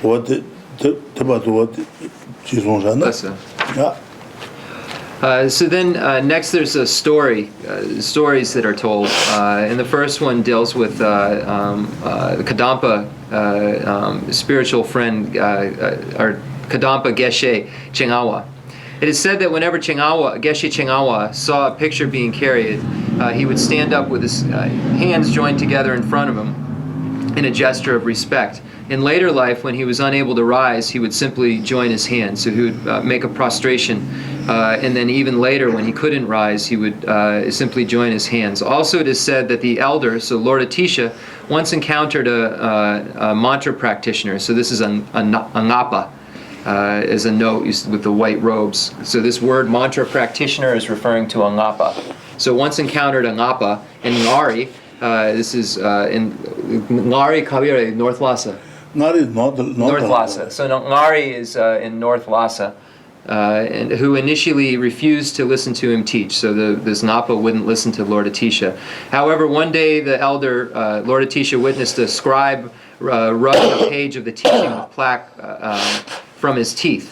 what the what Chisonsana. Yeah. So then next there's a stories that are told, and the first one deals with Kadampa, spiritual friend, or Kadampa Geshe Chengawa. It is said that whenever Geshe Chengawa saw a picture being carried, he would stand up with his hands joined together in front of him, in a gesture of respect. In later life, when he was unable to rise, he would simply join his hands. So he would make a prostration, and then even later, when he couldn't rise, he would simply join his hands. Also, it is said that the elder, so Lord Atisha, once encountered a mantra practitioner. So this is a ngapa, as a note with the white robes. So this word mantra practitioner is referring to a ngapa. So once encountered a ngapa in Ngari. This is in Ngari Kabire, North Lhasa. North Lhasa. So Ngari is in North Lhasa, and who initially refused to listen to him teach. So this Napa wouldn't listen to Lord Atisha. However, one day the elder, Lord Atisha, witnessed a scribe rubbing a page of the teaching with plaque from his teeth.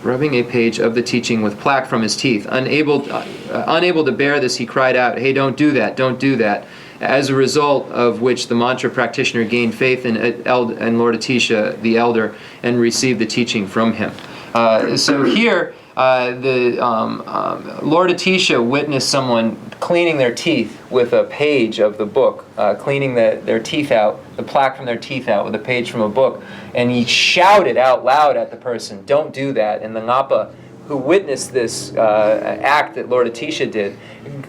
Rubbing a page of the teaching with plaque from his teeth. Unable to bear this, he cried out, "Hey, don't do that, don't do that." As a result of which the mantra practitioner gained faith in Lord Atisha, the elder, and received the teaching from him. So here, Lord Atisha witnessed someone cleaning their teeth with a page of the book, cleaning their teeth out, the plaque from their teeth out with a page from a book, and he shouted out loud at the person, "Don't do that." And the Ngapa, who witnessed this act that Lord Atisha did,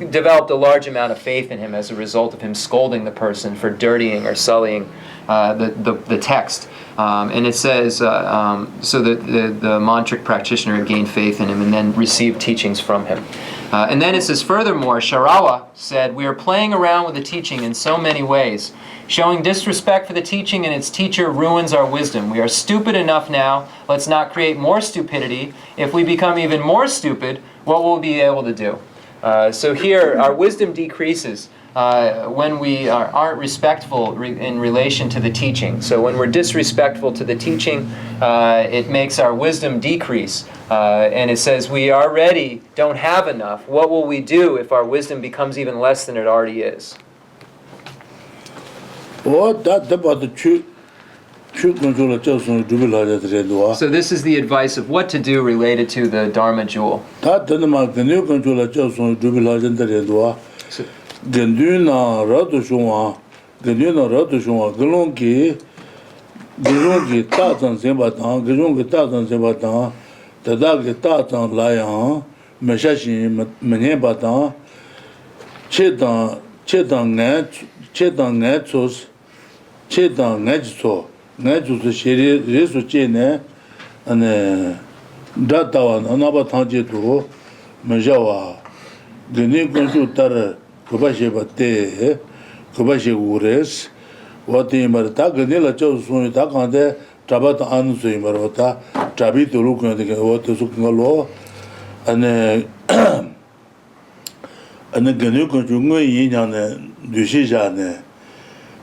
developed a large amount of faith in him as a result of him scolding the person for dirtying or sullying the text. And it says, so the mantric practitioner gained faith in him and then received teachings from him. And then it says, furthermore, Sharawa said, "We are playing around with the teaching in so many ways. Showing disrespect for the teaching and its teacher ruins our wisdom. We are stupid enough now. Let's not create more stupidity. If we become even more stupid, what will we be able to do?" So here, our wisdom decreases when we aren't respectful in relation to the teaching. So when we're disrespectful to the teaching, it makes our wisdom decrease. And it says, we already don't have enough. What will we do if our wisdom becomes even less than it already is? So this is the advice of what to do related to the Dharma jewel.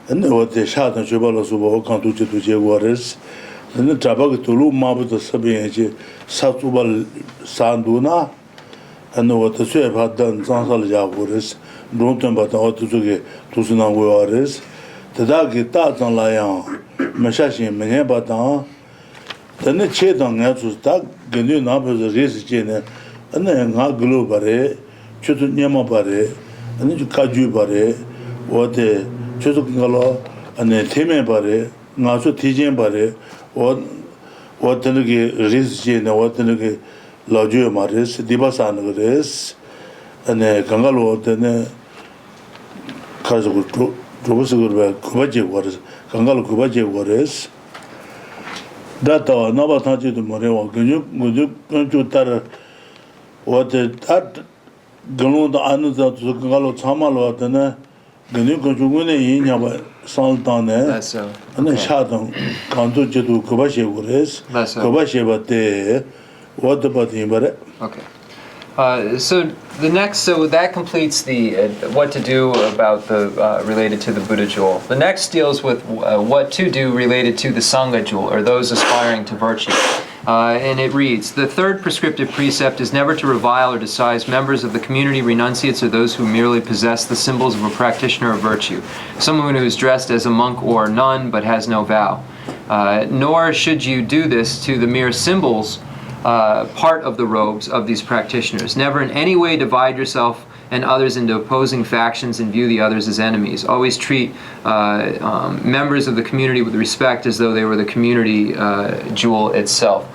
And what the shot and Shibala Subo can't do to Jaguares, and the Tabak to Lu Mabu Sabi Satubal Sanduna, and what the Sweb had done Sansal Jaguares, Bronton but ought to get to Sunaguares, the Dagi Tatan Layan, Mashashi Menebatan, then the Chetan Natsus Tag, Genu Nabas, the race Jene, and then Naglu Bare, Chutu Nyama Bare, and then Kaju Bare, what the Chusukalo and the Teme Bare, Nasu Tijan Bare, what the Rizjin, what the Laju Maris, Dibasan Res, and the Kangalo, then Kazaku Kubaji waters, Kangalo Kubaji waters. That Nabataji to Morewa, can you to Tara what the Galunda Anuza to Kangalo Tamalo, the new conjugune in your Sultan, and then Shadon, Kanto to Kobashi Wures, Kobashi, but what about him? Okay. So the next, so that completes the what to do about the related to the Buddha jewel. The next deals with what to do related to the Sangha jewel, or those aspiring to virtue. And it reads, the third prescriptive precept is never to revile or despise members of the community, renunciates, or those who merely possess the symbols of a practitioner of virtue, someone who is dressed as a monk or nun but has no vow. Nor should you do this to the mere symbols part of the robes of these practitioners. Never in any way divide yourself and others into opposing factions and view the others as enemies. Always treat members of the community with respect as though they were the community jewel itself.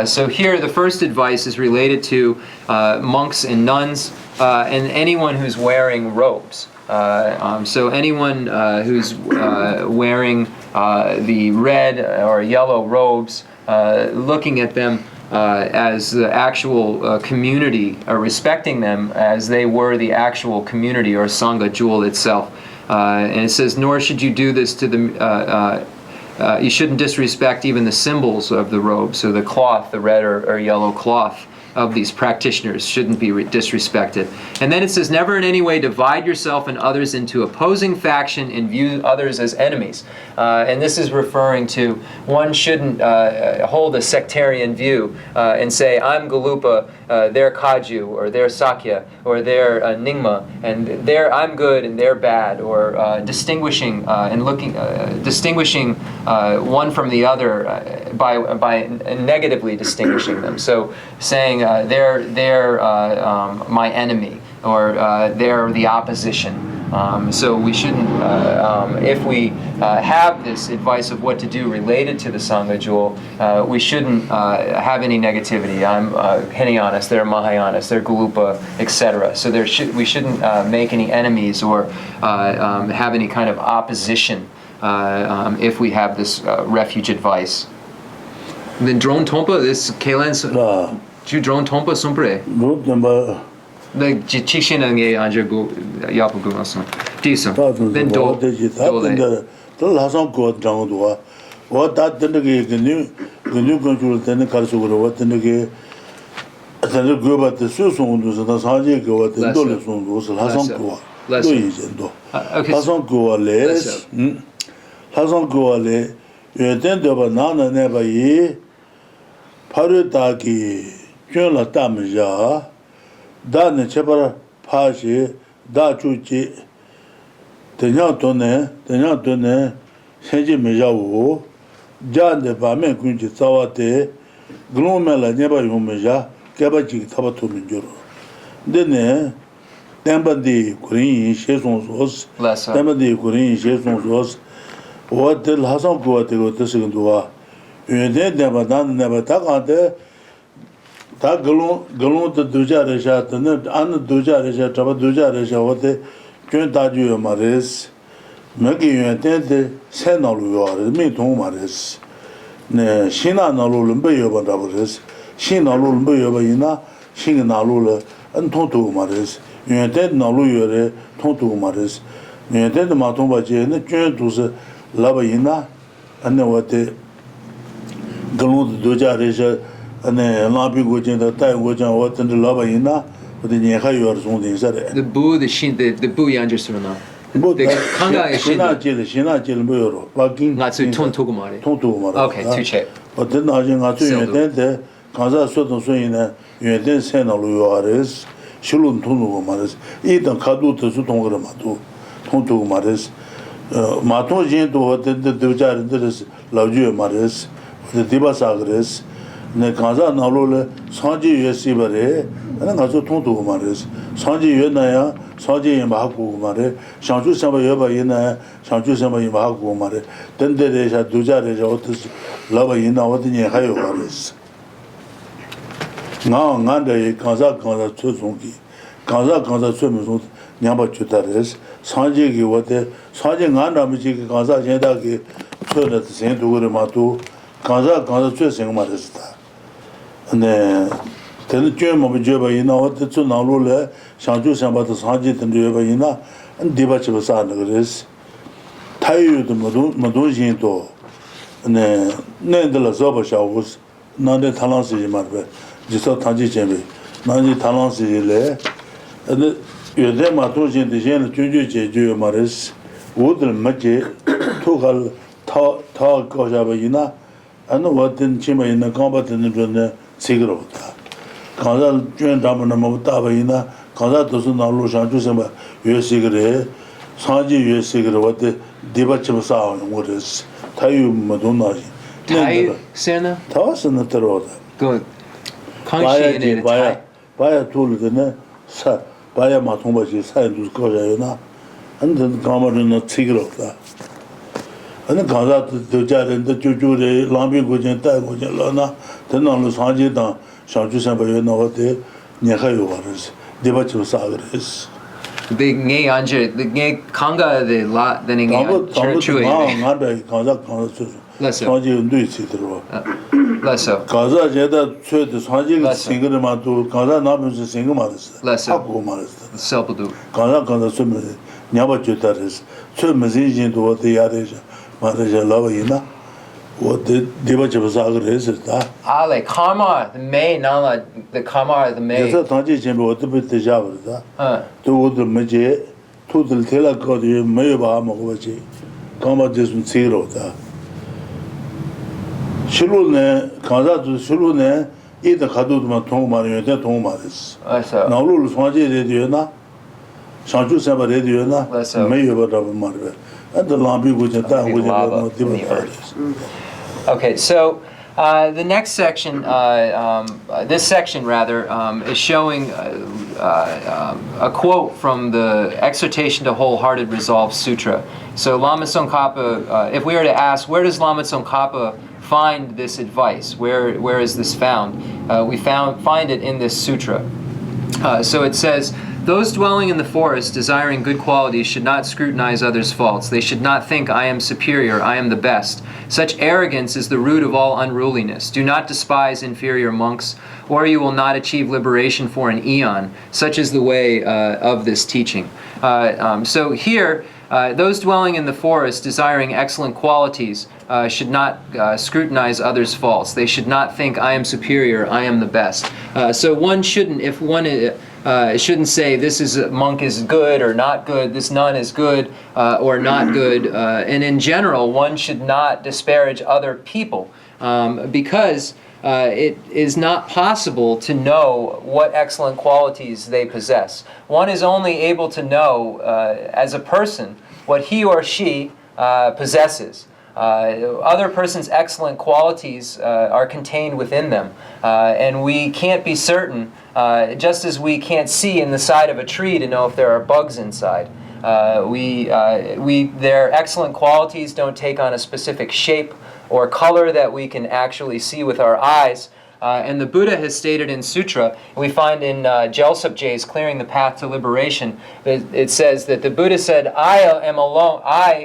So here the first advice is related to monks and nuns and anyone who's wearing robes. So anyone who's wearing the red or yellow robes, looking at them as the actual community, or respecting them as they were the actual community or Sangha jewel itself. And it says, nor should you do this to the, you shouldn't disrespect even the symbols of the robe. So the cloth, the red or yellow cloth of these practitioners shouldn't be disrespected. And then it says, never in any way divide yourself and others into opposing faction and view others as enemies. And this is referring to one shouldn't hold a sectarian view and say, I'm Galupa, they're Kaju, or they're Sakya, or they're Nyingma, and I'm good and they're bad, or distinguishing distinguishing one from the other by negatively distinguishing them. So saying they're my enemy, or they're the opposition. So we shouldn't, if we have this advice of what to do related to the Sangha jewel, we shouldn't have any negativity. I'm Hinayanas, they're Mahayanas, they're Galupa, etc. So we shouldn't make any enemies or have any kind of opposition if we have this refuge advice. Then drone tompa, this Kalen's. Ju drone tompa sumpre. The Chishin Nge Anja go Yapu Gumason. Decent. Then do the Lasan go down to what that then the new control then the Karsu, what then the then go about the Susan was the Sanji go at the Dolison was Lasan go. Lasan go less. Lasan go le. You attend the banana never ye. Parutaki. Jun la Tamja, Dan Chepara Pashi, Da Chuchi, Tenyatone, Senji Mejawu, Jan de Bame Kunji Tawate, Glomela Neba Yumeja, Kabachi Tabatu Minjuro. Then, Dembadi Kurin, Shesons was, Dembadi Kurin, Shesons was, what the Hassan go at the second door. You did never done, never talk on there. Ta galon de duja reja tane an duja reja taba duja reja wote kön ta ju mares me ki yente de sen alu yo mi thong mares ne shina na lu lumbe yo ba da mares shina lu lumbe yo ba ina shin na lu le an thong tu mares yente na lu yo re thong tu mares yente de ma thong ba je ne kön tu se la ba ina an wote galon de duja reja and Lampi Gojin, the time Gojan, what in the Lava Ina, but the Nehayur something said. The Boo, the Shin, the Boo Yanjusuna. The Kanga is Shina Jil Muro, Baking, not so Ton Togumari. Okay, two check. But then I think the Kaza Sotan Swina, you then send all yours, Shulun Tunu Maris, eat and Kadu to Sutongamatu, Tontu Maris, Maton Jin to what the Dujar interest, Lauju Maris, the Dibasagres. Ne Kaza Nalole, Sanji Yesibare, and also Tontu Maris, Sanji Yenaya, Sanji in Bahaku Mare, Shanju Samba Yoba Yena, Shanju Samba in Bahaku Mare, then there is a Duja Rejotis, Lava Yena, what in Yahayo Maris. Now, Nanda Kaza Kaza Tuzunki, Kaza Kaza Swimmers, Nyamba Chutares, Sanji, what the Sanji Nanda Michi Kaza Yendaki, so that the Saint Urimatu, Kaza Twising Marista. And then the German of Java, you know, what the two Nalula, Shanju Samba, the Sanjit and Java, and Dibachivasana, Tayu the Madujinto, and then the Lazoba Shavus, none the Talansi Marbe, just a Taji Jembe, none the Talansi, and you then Matujin, the Jen, Juju Maris, Woodland Magic, Tukal, Ta Kojavina, and what in Chima in the combat in the Sigrota. Kaza Jen Damana Motavina, Kaza doesn't know Shanju Samba, U. Sigre, Sanji U. Sigre, what the Dibachimasa, what is Tayu Madonna. Tayu Sena? Tawas and the Terota. Good. Kangxi Baya told the Sa Baya Matumbashi science Koreana, and then Gamarina Tigro. And the Gaza to Jad and the Juju, Lambi Gujan, Tagujan Lana, then on the Sanjita, Shanju Sambayana, the Nehayuaras, Debachu Sagres. The Ngay Anje, the Ngay Kanga, the La, the Ngay Church. Less so. Less so. Gaza Jeda, the Sanji single Matu, Gaza Namus single mothers. Less so. Self-do. Gaza Summer, Nyaba Jutaris, Sumazin to what the Yarisha, Maraja Lavina, what the Debachu Sagar is. Ale, Kamar, the May, Nala, the Kamar, the May. Yes, a Tanji chamber, what the bit the Java, to the Maje, to the Telaka, the Mayaba Movaji, Kama Dism Zero. Shilune, Kaza to Shilune, either Kaduma Tomari, the Tomaris. Naulu Swaji Rediana, Shanju Saba Rediana, Mayaba Marvel, and the Lambi which are done with the Okay, so the next section, this section rather, is showing a quote from the Exhortation to Wholehearted Resolve Sutra. So Lama Tsongkhapa, if we were to ask, where does Lama Tsongkhapa find this advice? Where is this found? We find it in this sutra. So it says, those dwelling in the forest desiring good qualities should not scrutinize others' faults. They should not think, I am superior, I am the best. Such arrogance is the root of all unruliness. Do not despise inferior monks, or you will not achieve liberation for an eon. Such is the way of this teaching. So here, those dwelling in the forest desiring excellent qualities should not scrutinize others' faults. They should not think, I am superior, I am the best. So one shouldn't, if one shouldn't say this monk is good or not good, this nun is good or not good. And in general, one should not disparage other people because it is not possible to know what excellent qualities they possess. One is only able to know as a person what he or she possesses. Other person's excellent qualities are contained within them, and we can't be certain, just as we can't see in the side of a tree to know if there are bugs inside. Their excellent qualities don't take on a specific shape or color that we can actually see with our eyes. And the Buddha has stated in Sutra, we find in Gyaltsabje's Clearing the Path to Liberation, it says that the Buddha said, I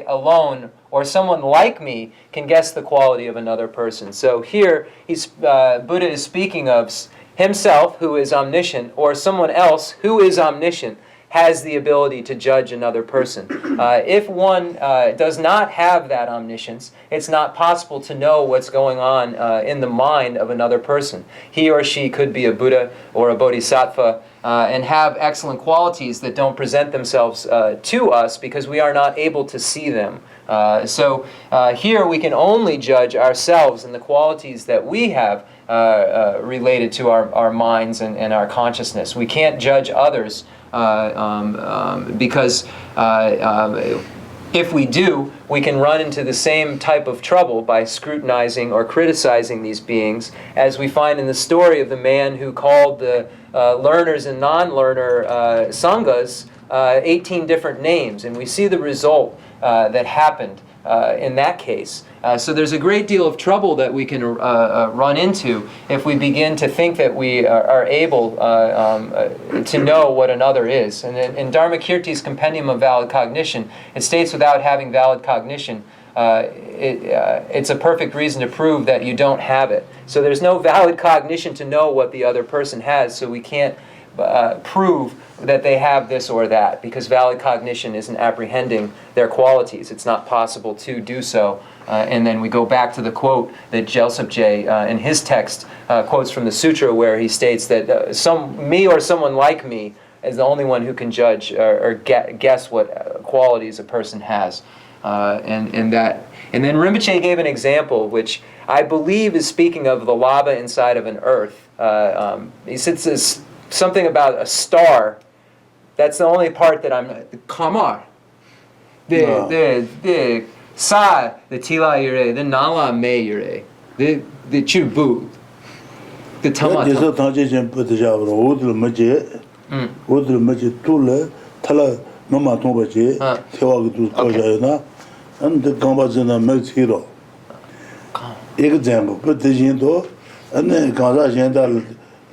alone, or someone like me, can guess the quality of another person. So here, Buddha is speaking of himself, who is omniscient, or someone else who is omniscient, has the ability to judge another person. If one does not have that omniscience, it's not possible to know what's going on in the mind of another person. He or she could be a Buddha or a Bodhisattva and have excellent qualities that don't present themselves to us because we are not able to see them. So here we can only judge ourselves and the qualities that we have related to our minds and our consciousness. We can't judge others because if we do, we can run into the same type of trouble by scrutinizing or criticizing these beings, as we find in the story of the man who called the learners and non-learner sanghas 18 different names, and we see the result that happened in that case. So there's a great deal of trouble that we can run into if we begin to think that we are able to know what another is. And in Dharmakirti's Compendium of Valid Cognition, it states without having valid cognition, it's a perfect reason to prove that you don't have it. So there's no valid cognition to know what the other person has, so we can't prove that they have this or that, because valid cognition isn't apprehending their qualities. It's not possible to do so. And then we go back to the quote that Gyaltsabje in his text quotes from the sutra, where he states that me or someone like me is the only one who can judge or guess what qualities a person has. And then Rinpoche gave an example, which I believe is speaking of the lava inside of an earth. He says something about a star. That's the only part that I'm... Kamar. The sa, the tila yure, the nala me yure, the chubu. The Tama. This transition put the job road Maje, would the Maje Tula, Tala, Mama Tombaje, Tewa to Kojana, and the Gambazana Melts Hero. Example, put the Jindo, and then Kanza Jenda,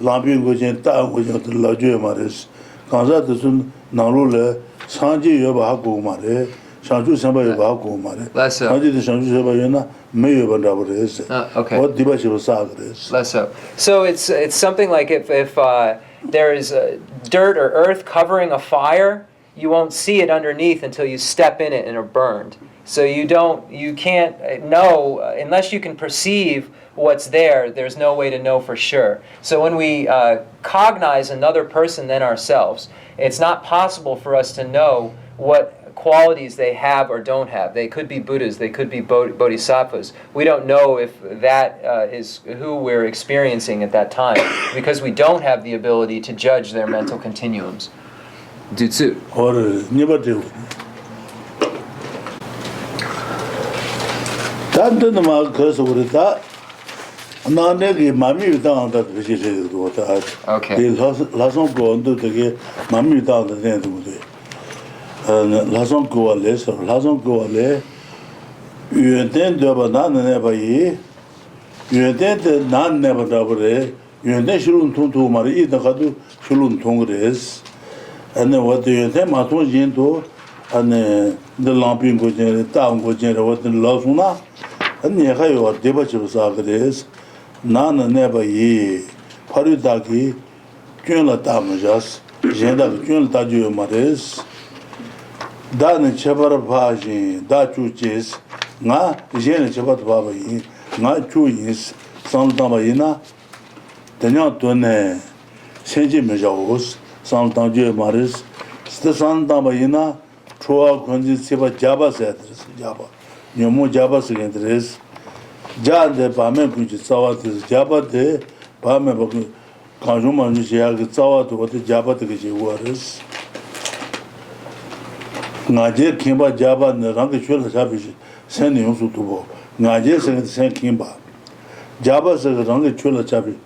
Lamrim Gojenta, which are the Laju Maris, Kanza the Sun, Narula, Sanji Yobaku Mare, Shanju Samba Yobaku Mare, Sanji the Shanju Sabayana, Mayo Bandabares. Okay. What Dibashi was Sagres? Less so. So it's something like if there is dirt or earth covering a fire, you won't see it underneath until you step in it and are burned. So you can't know unless you can perceive what's there. There's no way to know for sure. So when we cognize another person than ourselves, it's not possible for us to know what qualities they have or don't have. They could be Buddhas, they could be Bodhisattvas. We don't know if that is who we're experiencing at that time because we don't have the ability to judge their mental continuums. Dutsu. Or never do. That didn't mark curse with that. Nanegi, Mammy down that visited water. Okay. The last one go on to get Mammy down the end of the day. Last one go a less, or last one go a lay. You intend to have a non never ye. You intend the non never double. You intend Shulun to Marie, the Hadu, Shulun Tongres. And then what do you intend, Maton Jinto, and the Lamping go general, town go general, what in Losuna, and the Hayo or Debachi was Agres, none never ye, Paridaki, Junla Tamajas, Jenda, Junla Taju Mares, Dan Chabar Pajin, Dachu Chis, Na, Jen Chabat Babai, Na Chuins, Santamaina, Tanya Tone, Senji Mejaos, Santanju Maris, Santamaina, Troa Conji Siva Jabas address, Java, Yomo Jabas address, Jan de Pame Puji Sawatis, Jabba de Pame Kanjuma Nishia, Sawa to what the Jabba the waters. Naje Kimba Jabba and the Rankishul Savish, sending also to go. Naje sent Kimba. Jabba says Rankishul Savish.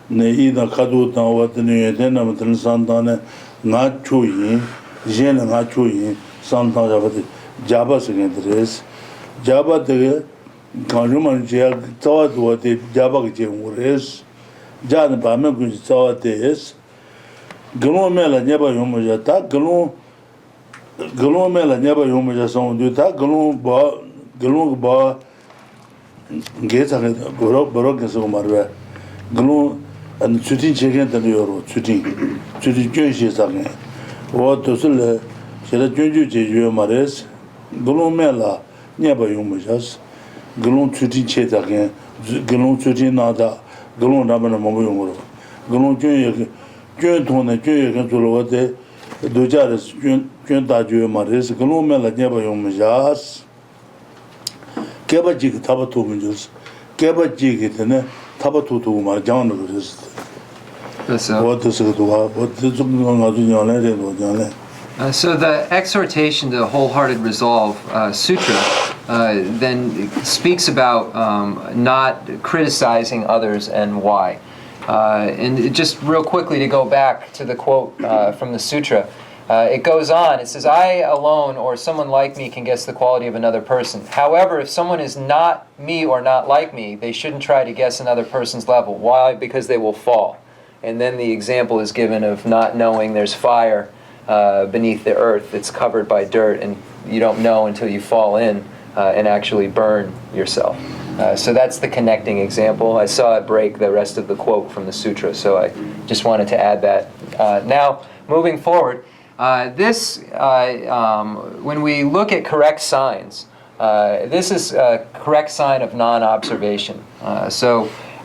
Neida Kadu Town, what the new Denham Santana, not chewing, Jen and not chewing, Santana Jabba second race. Jabba the Kanjuman Jag thought what the Jabba Jim was. Jan Bamek thought this. Glomela never humajata, Glomela never humajason do that, Glom bar gets a Baroque so Marva. Glom and shooting chicken than your shooting Junshis again. What to sell, she had Junju Mares, Glomela, never humajas, Glom shooting chet again, Glom shooting nada, Glom Raman Momo, Glom Jun Tone, Jun to what they do Jaris, Jun Taju Mares, Glomela never humajas. Kebajik Tabatu Minjus, Kebajik it and Tabatu to Marjan. What is it? What is So the exhortation to wholehearted resolve sutra then speaks about not criticizing others and why. And just real quickly to go back to the quote from the sutra, it goes on, it says, I alone or someone like me can guess the quality of another person. However, if someone is not me or not like me, they shouldn't try to guess another person's level. Why? Because they will fall. And then the example is given of not knowing there's fire beneath the earth. It's covered by dirt, and you don't know until you fall in and actually burn yourself. So that's the connecting example. I saw it break the rest of the quote from the sutra, so I just wanted to add that. Now, moving forward, when we look at correct signs, this is a correct sign of non-observation.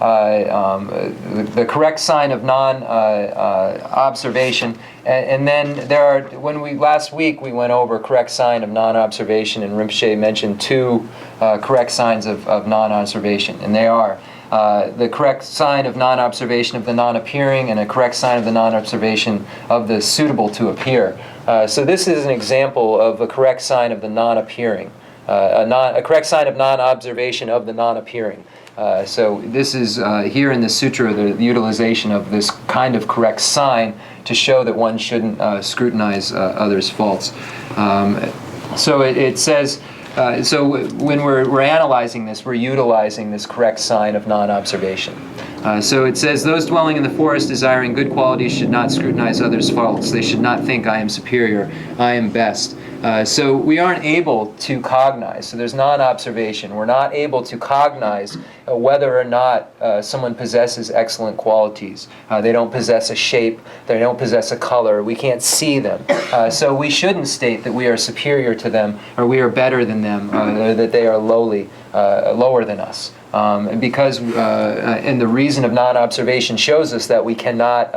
The correct sign of non-observation, and then there are, last week we went over correct sign of non-observation, and Rinpoche mentioned two correct signs of non-observation, and they are the correct sign of non-observation of the non-appearing and a correct sign of the non-observation of the suitable to appear. So this is an example of a correct sign of the non-appearing, a correct sign of non-observation of the non-appearing. So this is here in the sutra, the utilization of this kind of correct sign to show that one shouldn't scrutinize others' faults. So it says, so when we're analyzing this, we're utilizing this correct sign of non-observation. So it says, those dwelling in the forest desiring good qualities should not scrutinize others' faults. They should not think, I am superior, I am best. So we aren't able to cognize. So there's non-observation. We're not able to cognize whether or not someone possesses excellent qualities. They don't possess a shape. They don't possess a color. We can't see them. So we shouldn't state that we are superior to them, or we are better than them, or that they are lower than us. Because and the reason of non-observation shows us that we cannot,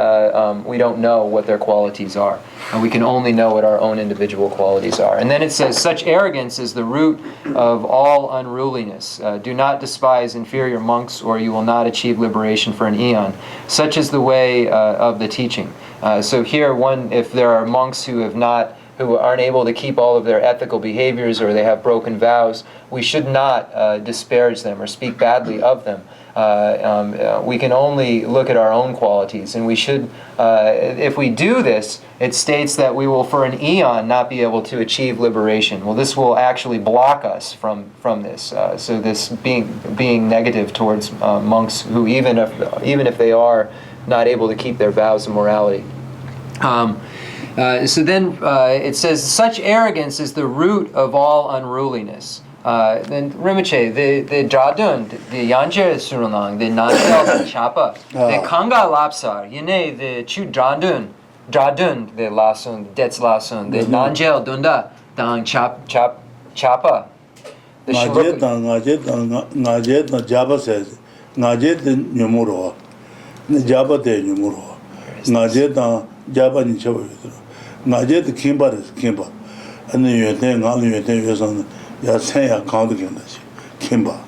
we don't know what their qualities are. And we can only know what our own individual qualities are. And then it says, such arrogance is the root of all unruliness. Do not despise inferior monks, or you will not achieve liberation for an eon. Such is the way of the teaching. So here, if there are monks who aren't able to keep all of their ethical behaviors, or they have broken vows, we should not disparage them or speak badly of them. We can only look at our own qualities, and we should, if we do this, it states that we will for an eon not be able to achieve liberation. Well, this will actually block us from this. So this being negative towards monks who even if they are not able to keep their vows of morality. So then it says, such arrogance is the root of all unruliness. Then Rinpoche, the Jadun, the Yanje Surunang, the Namgyal the Chapa, the Kanga Lapsar, Yine, the Chu Jadun, the Lasun, Dets Lasun, the Namgyal Dunda, Dang Chapa. The Najet na Java says, Najet the Numuro, the Java de Numuro, Najet na Java in Chava, Najet the Kimba is Kimba, and then you think all you think is on. Ya sen ya count again Kimba.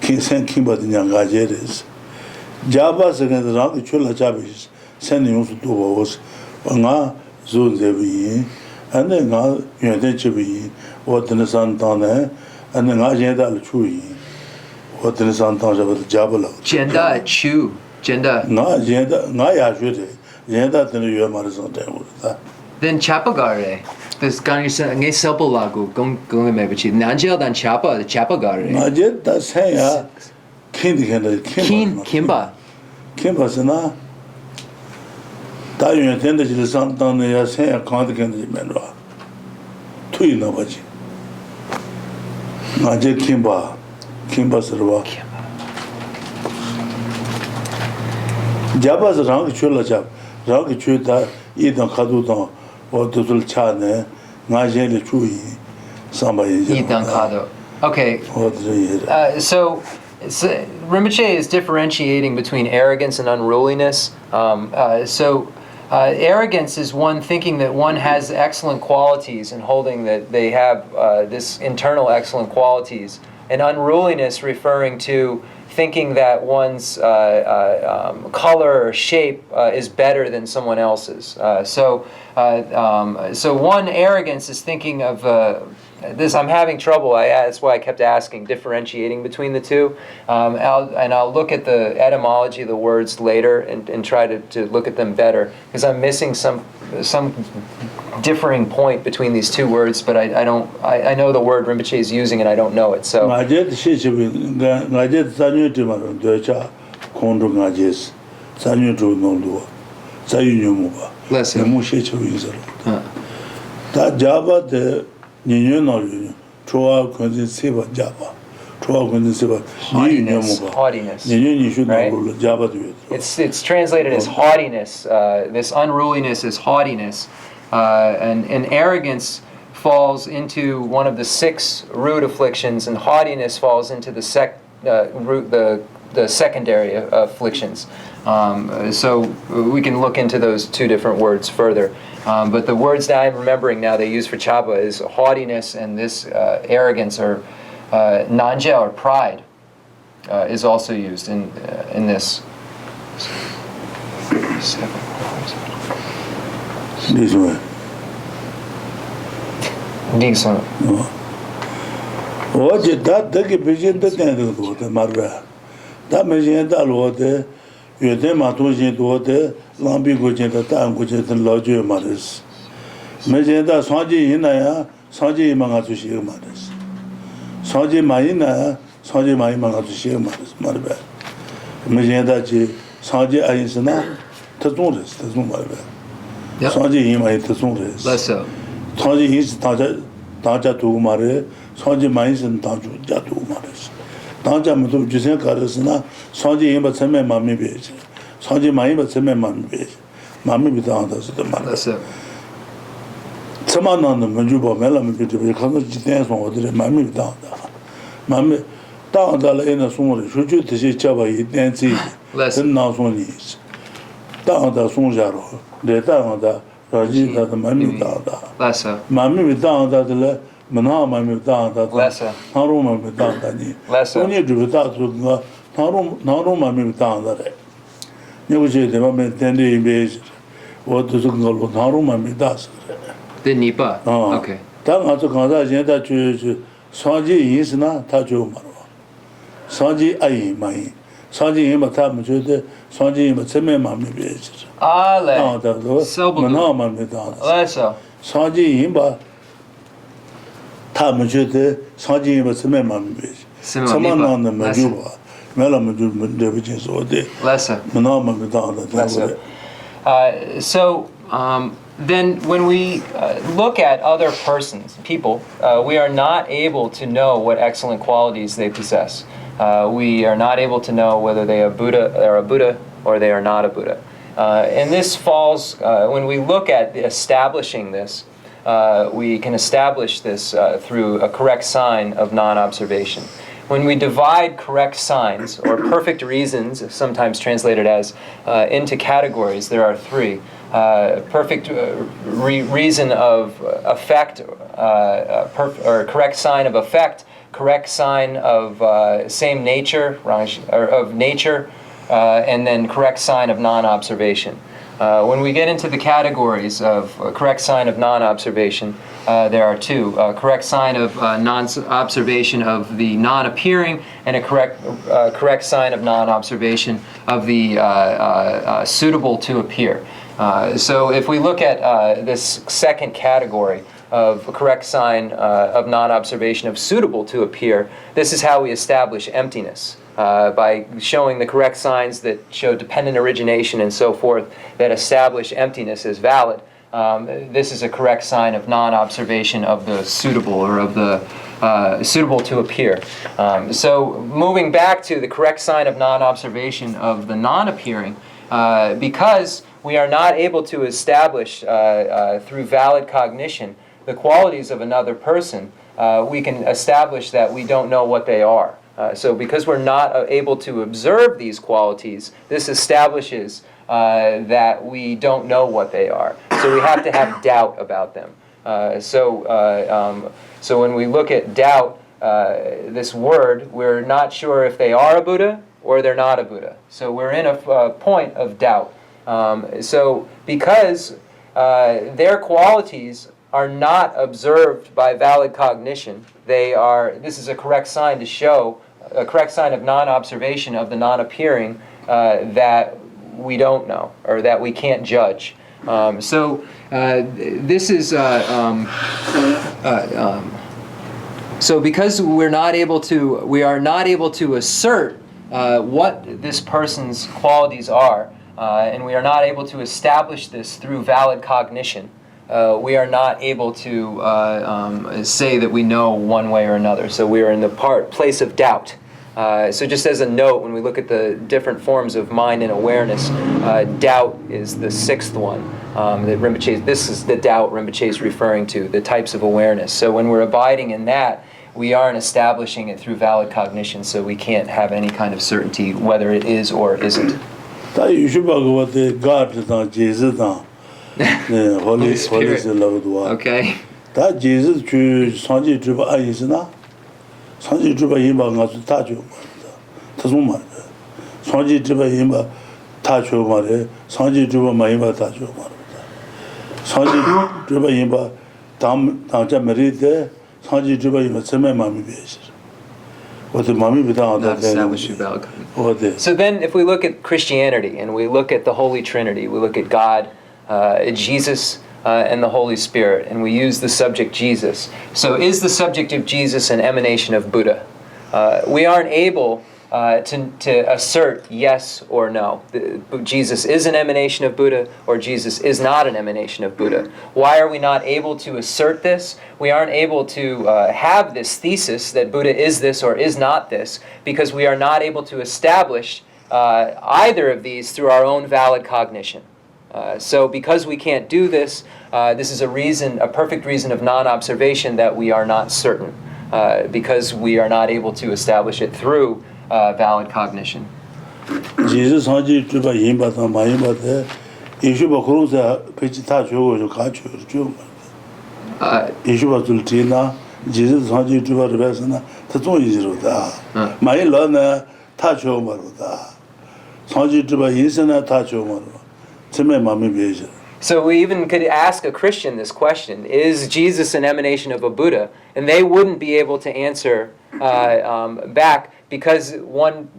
Sen Kimba the Yangajeres. Java second round the Chula Jabis, sending you to was Nga Zun Devi, and then Nga Yundechi, what in the Santana, and then Agenda Chui, what in the Santana with Jabala. Genda Chu, Genda. Naya Jute, Yenda than you Marizon. Then Chapagare. This gang is a simple lagu. Going maybe Namgyal dan Chapa, the Chapagare. Najet that's hey ya. Kimba. Kimba sana. Da yun tend to the Santan ya say a content menra. Tui no baji. Najet Kimba. Kimba Sarva. Jabba's rank chula jab. Rank chuta eat on Kaduton. Okay. So Rinpoche is differentiating between arrogance and unruliness. Arrogance is one thinking that one has excellent qualities and holding that they have this internal excellent qualities, and unruliness referring to thinking that one's color or shape is better than someone else's. So one arrogance is thinking of this. I'm having trouble. That's why I kept asking, differentiating between the two. I'll look at the etymology of the words later and try to look at them better, because I'm missing some differing point between these two words, but I know the word Rinpoche is using and I don't know it. So bless him. Haughtiness. Right? It's translated as haughtiness. This unruliness is haughtiness, and arrogance falls into one of the 6 root afflictions, and haughtiness falls into the secondary afflictions. So we can look into those 2 different words further. But the words that I'm remembering now they use for Chapa is haughtiness, and this arrogance or Namgyal or pride is also used in this. This one. What did that take a vision the Marva? that machine that load, you then my doing to the Lambi Gujin, the time which is the lodge mothers. Machine that Sanji in a Sanji Mangatushi mothers. Sanji Maina, Sanji Mangatushi mothers, mother. Machine that Sanji Aisana, Tazunus, Tazumaba. Sanji in my Tazunus. Less so. Sanji is Tanja to Mare, Sanji Mines and Tanju Jatu Mares. Tanja Mutu Jusen Karasana, Sanji in but Seme Mammy Beach. Sanji Mai but Seme Mammy Beach. Mammy with the others of the mother. Some on the Majuba Melam because dance on the Mammy down there. Mammy down the in a song, should you to see Chava dancing less than now on knees. Down the Sonjaro, the down the Rajita, the Mammy down there. Lesser. Mammy with down that the Manama with down that lesser. Naruma with down that. Lesser. Only to without Naruma with down that. You say the moment 10 days base. What does it go with Naruma with us? The Nipa. Okay. Tang also Kanda Jenta Church, Sanji is not Tajo Marwa. Sanji Ai Mai. Sanji him a time to the Sanji him a Seme Mammy base. Ah, so Manama with down. Lesser. Sanji him a time to the Sanji him a Seme Mammy base. Someone on the Majuba. Melam divisions or day. Lesser. Manama with down. So then when we look at other persons, people, we are not able to know what excellent qualities they possess. We are not able to know whether they are a Buddha or they are not a Buddha. And this falls, when we look at establishing this, we can establish this through a correct sign of non-observation. When we divide correct signs, or perfect reasons, sometimes translated as, into categories, there are three. Perfect reason of effect, or correct sign of effect, correct sign of same nature, or of nature, and then correct sign of non-observation. When we get into the categories of correct sign of non-observation, there are two. Correct sign of non-observation of the non-appearing, and a correct sign of non-observation of the suitable to appear. So if we look at this second category of correct sign of non-observation of suitable to appear, this is how we establish emptiness. By showing the correct signs that show dependent origination and so forth that establish emptiness as valid. This is a correct sign of non-observation of the suitable, or of the suitable to appear. So moving back to the correct sign of non-observation of the non-appearing, because we are not able to establish through valid cognition the qualities of another person, we can establish that we don't know what they are. So because we're not able to observe these qualities, this establishes that we don't know what they are. So we have to have doubt about them. So when we look at doubt, this word, we're not sure if they are a Buddha or they're not a Buddha. So we're in a point of doubt. So because their qualities are not observed by valid cognition, this is a correct sign to show, a correct sign of non-observation of the non-appearing that we don't know, or that we can't judge. So this is, so because we are not able to assert what this person's qualities are, and we are not able to establish this through valid cognition, we are not able to say that we know one way or another. So we are in the place of doubt. So just as a note, when we look at the different forms of mind and awareness, doubt is the sixth one. This is the doubt Rinpoche is referring to, the types of awareness. So when we're abiding in that, we aren't establishing it through valid cognition, so we can't have any kind of certainty whether it is or isn't. Holy Spirit. Okay. That Jesus to Sanji Juba Aisana, Sanji Juba Yimba Nasu Tajo, Tazuma, Sanji Juba Yimba Tajo Mare, Sanji Juba Maima Tajo Mare, Sanji Juba Yimba Tam Tanja Merite, Sanji Juba Yimba Seme Mami Besh. what the mommy without Not that establish through valid cognition. what the So then if we look at Christianity and we look at the Holy Trinity, we look at God, Jesus, and the Holy Spirit, and we use the subject Jesus. So is the subject of Jesus an emanation of Buddha? We aren't able to assert yes or no. Jesus is an emanation of Buddha, or Jesus is not an emanation of Buddha. Why are we not able to assert this? We aren't able to have this thesis that Buddha is this or is not this, because we are not able to establish either of these through our own valid cognition. So because we can't do this, this is a perfect reason of non-observation that we are not certain, because we are not able to establish it through valid cognition. Jesus Haji Triba Yimbata Mayimata Ishuba Kurusa Pichita Chogo Kachu Ishuba Tultina Jesus Haji Triba Rebesana Taton Izruda Mayilana Tacho Maruda Haji Triba Yisana Tacho Maru Time Mami Beja. So we even could ask a Christian this question: is Jesus an emanation of a Buddha? And they wouldn't be able to answer back, because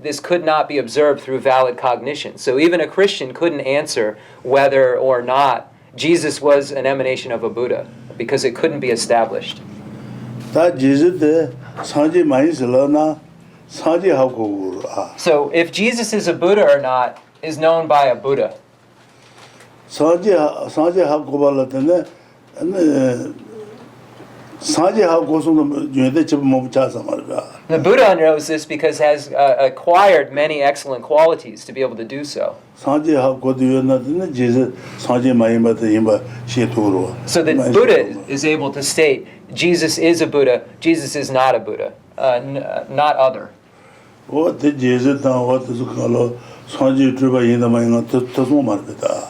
this could not be observed through valid cognition. So even a Christian couldn't answer whether or not Jesus was an emanation of a Buddha, because it couldn't be established. So if Jesus is a Buddha or not is known by a Buddha. The Buddha knows this because has acquired many excellent qualities to be able to do so. So that Buddha is able to state Jesus is a Buddha, Jesus is not a Buddha, not other.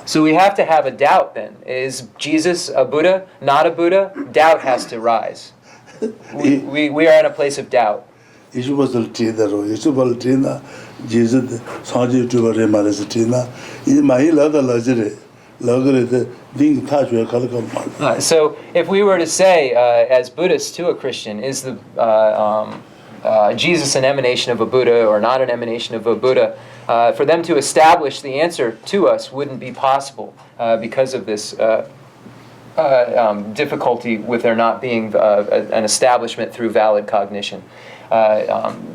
So we have to have a doubt then. Is Jesus a Buddha, not a Buddha? Doubt has to rise. We are in a place of doubt. So if we were to say, as Buddhists to a Christian, is the Jesus an emanation of a Buddha or not an emanation of a Buddha, for them to establish the answer to us wouldn't be possible because of this difficulty with there not being an establishment through valid cognition.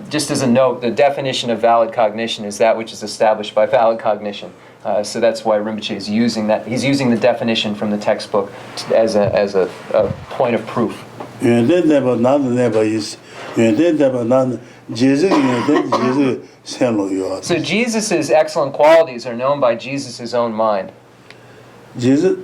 Just as a note, the definition of valid cognition is that which is established by valid cognition. So that's why Rinpoche is using that. He's using the definition from the textbook as a point of proof. So Jesus' excellent qualities are known by Jesus' own mind. So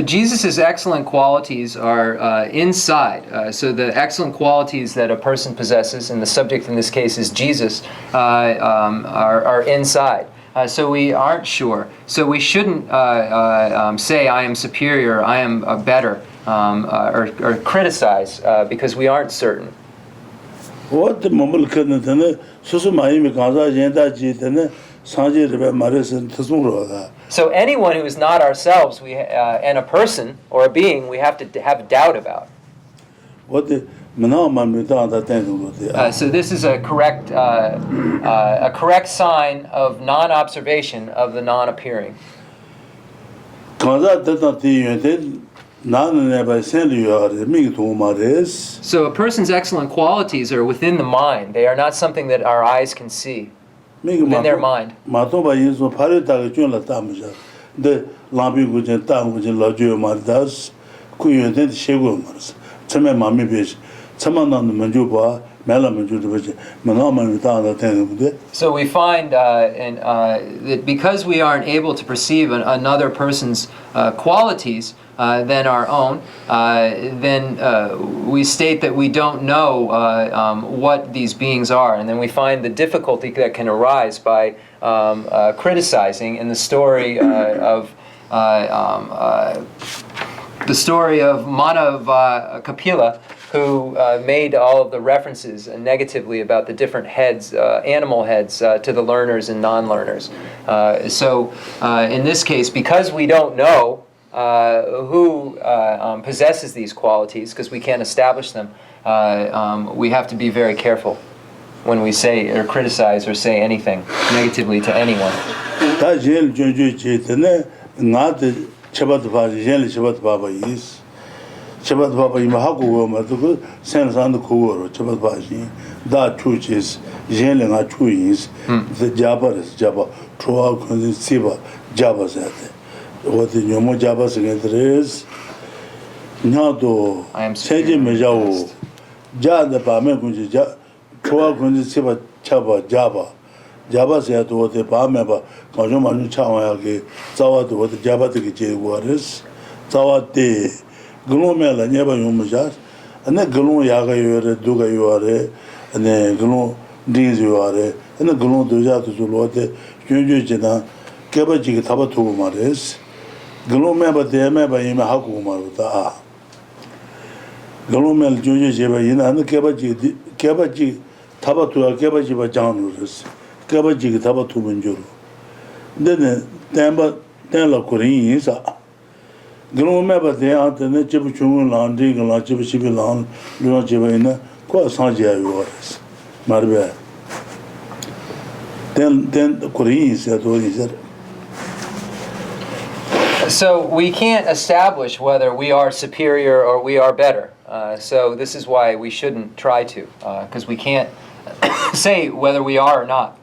Jesus' excellent qualities are inside. So the excellent qualities that a person possesses, and the subject in this case is Jesus, are inside. So we aren't sure. So we shouldn't say I am superior, I am better, or criticize because we aren't certain. So anyone who is not ourselves, and a person or a being, we have to have doubt about. So this is a correct sign of non-observation of the non-appearing. So a person's excellent qualities are within the mind. They are not something that our eyes can see. Within their mind. So we find that because we aren't able to perceive another person's qualities than our own, then we state that we don't know what these beings are, and then we find the difficulty that can arise by criticizing in the story of Manav Kapila, who made all of the references negatively about the different heads, animal heads, to the learners and non-learners. So in this case, because we don't know who possesses these qualities, because we can't establish them, we have to be very careful when we say or criticize or say anything negatively to anyone. Chabat Baba Imahaku Matuku, Sans and the Kuoro, Chabat Bashi, that truth is Jeling are true is the Jabba is Jabba, Troa Siba, Jabba's at it. What the Yomo Jabba's against is Nado, Seji Majao, Jad the Pame, Troa Siba Chaba, Jabba. Jabba said what the Pameba, Kajuma Chawaki, Zawa to what the Jabba to get waters, Zawa de. Glomela never Yumajas, and then Glom Yaga you are, Duga you are, and then Glom Dins you are, and the Glom Duja to Lotte, Junjina, Kebaji Tabatu Mares, Glomeba de Meba in Hakumaruta. Glomel Junji Jebaina, and the Kebaji Tabatu, Kebaji Bajanus, Kebaji Tabatu Munjuru. Then Tamba Korean is a. Glomeba de Antene Chibuchun Landing and Lachibi Land, Luna Jibina, quite Sanjay was. Marbe. Then the Koreans said, what he said. So we can't establish whether we are superior or we are better. So this is why we shouldn't try to, because we can't say whether we are or not,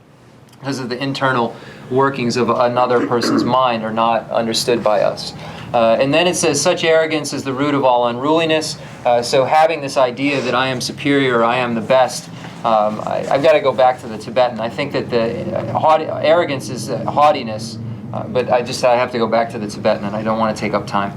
because of the internal workings of another person's mind are not understood by us. And then it says, such arrogance is the root of all unruliness. So having this idea that I am superior, I am the best, I've got to go back to the Tibetan. I think that the arrogance is haughtiness, but I have to go back to the Tibetan, and I don't want to take up time.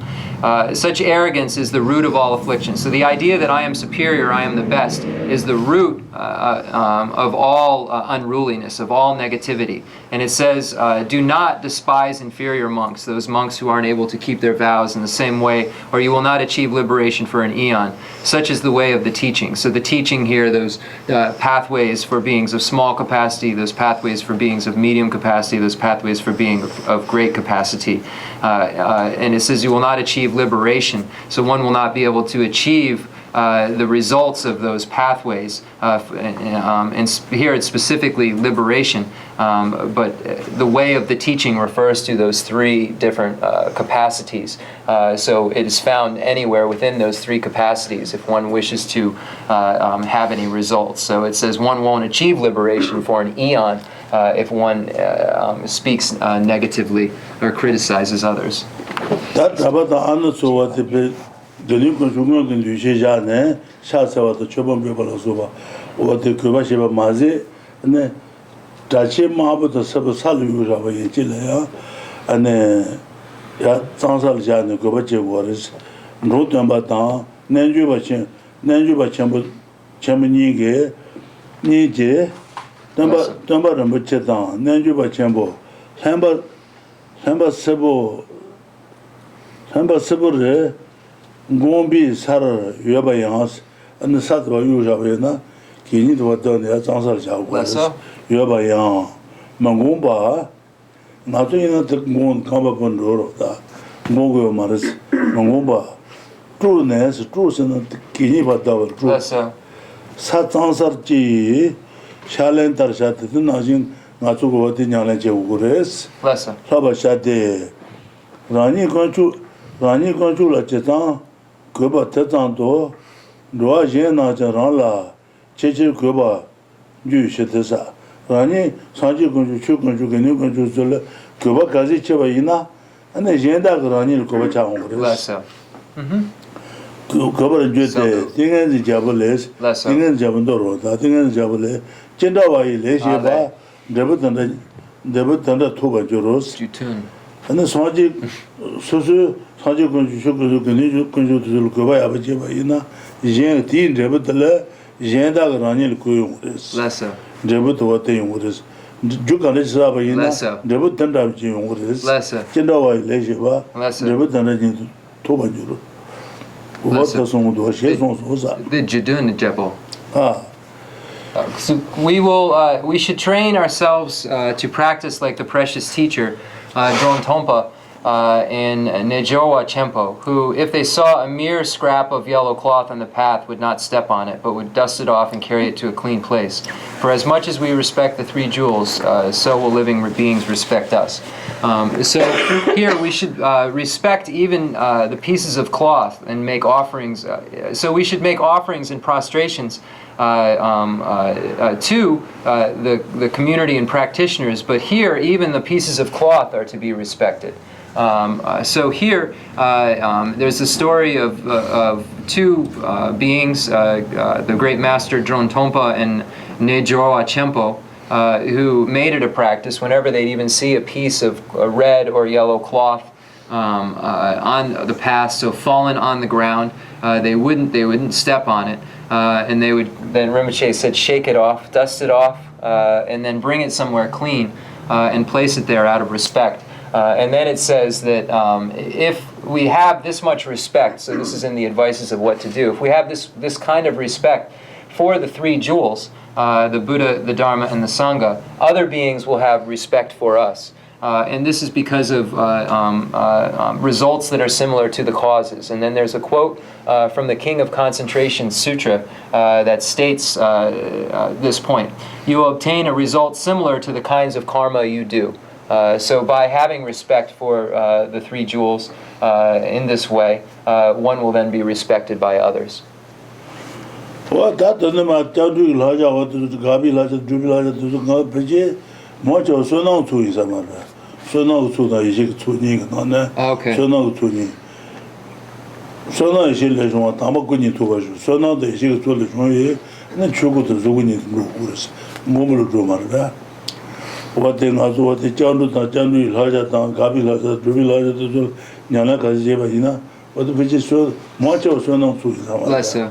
Such arrogance is the root of all affliction. So the idea that I am superior, I am the best, is the root of all unruliness, of all negativity. And it says, do not despise inferior monks, those monks who aren't able to keep their vows in the same way, or you will not achieve liberation for an eon. Such is the way of the teaching. So the teaching here, those pathways for beings of small capacity, those pathways for beings of medium capacity, those pathways for being of great capacity. And it says you will not achieve liberation. So one will not be able to achieve the results of those pathways. And here it's specifically liberation. But the way of the teaching refers to those three different capacities. So it is found anywhere within those three capacities if one wishes to have any results. So it says one won't achieve liberation for an eon if one speaks negatively or criticizes others. That's about the answer what the delinquent can do. She Jane, Shasa, the Chobon people, what the Kubashiba Mazi, and then Tachi Mabu, the Sabasalu of Chile, and then Sansal Jan, Kubachi waters, Rotan Nanju Bacham, Chaminige, Nije, Number number Chetan, Nanju Bachambo, Hamba Sebo, Gombi, Sarah, Yabayans, and the Satwa Yujavena, Kini to what done the Sansal Jawas, Yabayan, Mangumba, nothing in the moon come upon the road of that. Mogo Maris, Mangumba, trueness, truth and Kini Batawa, truth. Satansar G. Shalen Tarshat, the Najin, Natuko, Tinyalanche Ugures, Sabashate, Rani Conchula Chetan, Kuba Tetanto, Dua Jena Jarala, Chechi Kuba, Jushetesa, Rani, Sanji Conchu, Conchu, Kuba Kazi Chevaina, and the Jenda Rani Kubacha. Cover a jet, thing in the Jaboles, thing in Jabandoro, thing in Jabole, Chendawai, Lesheba, debut under 2 euros. And the Saji Susu, Saji Conju, Kuba Abajibaina, Jen Teen, Debutale, Jenda Ranil Kuyuris, debut what they would. Jukan Sabaina, debut under Jim Woodis, Chendawai, Lesheba, debut under 2 euros. The Jadun Jebel. Ah. So we should train ourselves to practice like the precious teacher, Dron Tompa, in Nejowa Chenpo, who, if they saw a mere scrap of yellow cloth on the path, would not step on it, but would dust it off and carry it to a clean place. For as much as we respect the three jewels, so will living beings respect us. So here we should respect even the pieces of cloth and make offerings. So we should make offerings and prostrations to the community and practitioners, but here even the pieces of cloth are to be respected. So here there's the story of two beings, the great master Dron Tompa and Nejowa Chenpo, who made it a practice whenever they'd even see a piece of red or yellow cloth on the path, so fallen on the ground, they wouldn't step on it, and they would then, Rinpoche said, shake it off, dust it off, and then bring it somewhere clean and place it there out of respect. And then it says that if we have this much respect, so this is in the advices of what to do, if we have this kind of respect for the three jewels, the Buddha, the Dharma, and the Sangha, other beings will have respect for us. And this is because of results that are similar to the causes. And then there's a quote from the King of Concentration Sutra that states this point. You will obtain a result similar to the kinds of karma you do. So by having respect for the three jewels in this way, one will then be respected by others. Well, that doesn't matter. Much also no to is a matter. So no to the Egypt to Nick, Okay. so no to me. So no is it one Tamakuni to us. So now the Egypt to the Joy, and then Chuku to Zuguni Lugurs, Mumuru Drumara. What then was what the John January Hajatan, Gabi Laza, Drubila, Yanaka Zevina, what the which is so much also no to is a matter. Bless you.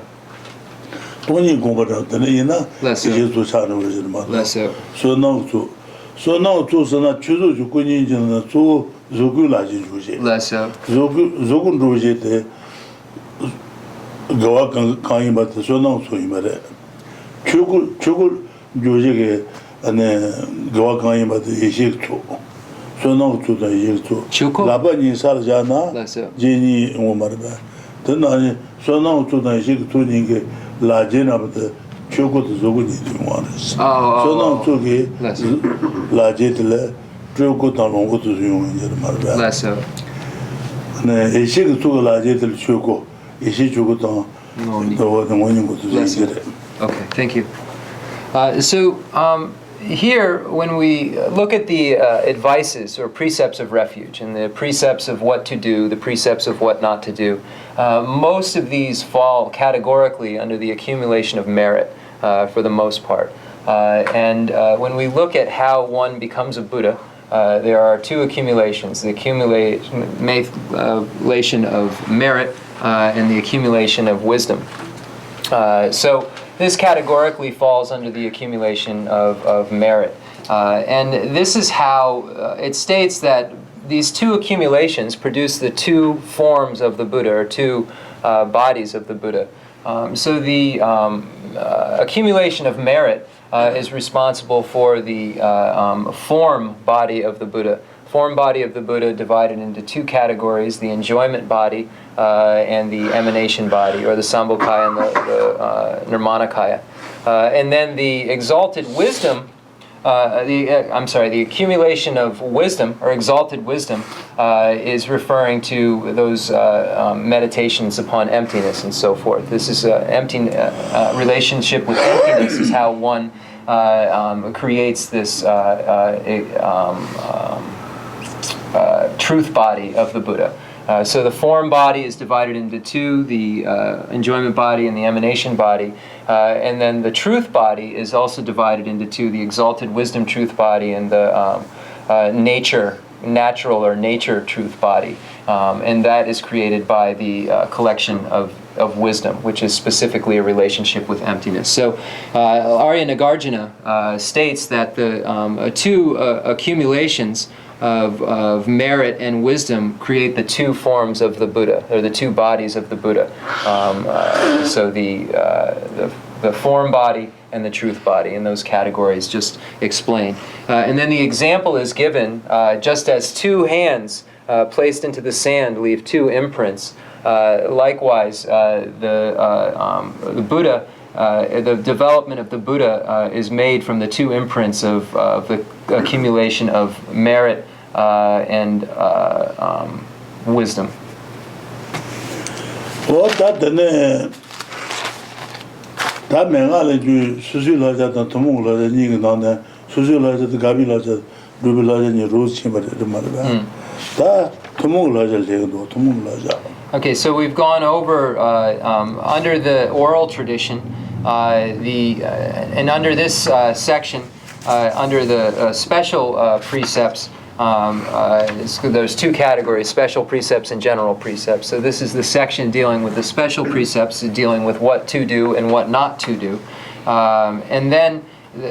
Tony Gomba, the Nina, Bless is you. to China with the mother. Bless you. So now to. So now to sana chuzo jukuni jana to zogu laji juje. Bless you. Zogu juje te gawa kangi bat so now so imare. Chugul juje ke ane gawa kangi bat yeshik to. So now to da yeshik to. Chuko. Laba ni sar jana. Bless you. Jeni umarba. Then ane so now to da yeshik to ninge la jena bat. Chuko to zogu ni dumares. So now to ke la jetele Chuko to longo to zogu marba. Bless you. Ne eshik to la jetel Chuko. Eshi Chuko to the morning go to zogu. Okay, thank you. So here, when we look at the advices or precepts of refuge and the precepts of what to do, the precepts of what not to do, most of these fall categorically under the accumulation of merit for the most part. And when we look at how one becomes a Buddha, there are two accumulations, the accumulation of merit and the accumulation of wisdom. So this categorically falls under the accumulation of merit. And this is how it states that these two accumulations produce the two forms of the Buddha, or two bodies of the Buddha. So the accumulation of merit is responsible for the form body of the Buddha. Form body of the Buddha divided into two categories, the enjoyment body and the emanation body, or the Sambhogakaya and the Nirmanakaya. And then the exalted wisdom, the accumulation of wisdom, or exalted wisdom, is referring to those meditations upon emptiness and so forth. This is relationship with emptiness is how one creates this truth body of the Buddha. So the form body is divided into two, the enjoyment body and the emanation body. And then the truth body is also divided into two, the exalted wisdom truth body and the natural or nature truth body. And that is created by the collection of wisdom, which is specifically a relationship with emptiness. So Arya Nagarjuna states that the two accumulations of merit and wisdom create the two forms of the Buddha, or the two bodies of the Buddha. So the form body and the truth body, and those categories just explain. And then the example is given, just as two hands placed into the sand leave two imprints. Likewise, the Buddha, the development of the Buddha is made from the two imprints of the accumulation of merit and wisdom. Okay, so we've gone over under the oral tradition, and under this section, under the special precepts, there's two categories: special precepts and general precepts. So this is the section dealing with the special precepts, dealing with what to do and what not to do, and then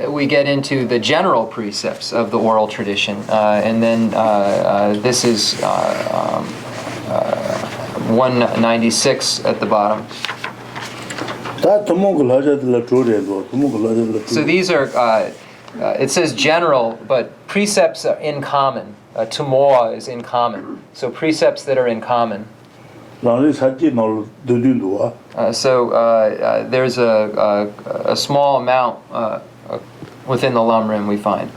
we get into the general precepts of the oral tradition, and then this is 196 at the bottom. So these are, it says general, but precepts are in common. Tumoa is in common. So precepts that are in common. So there's a small amount within the Lamrim we find.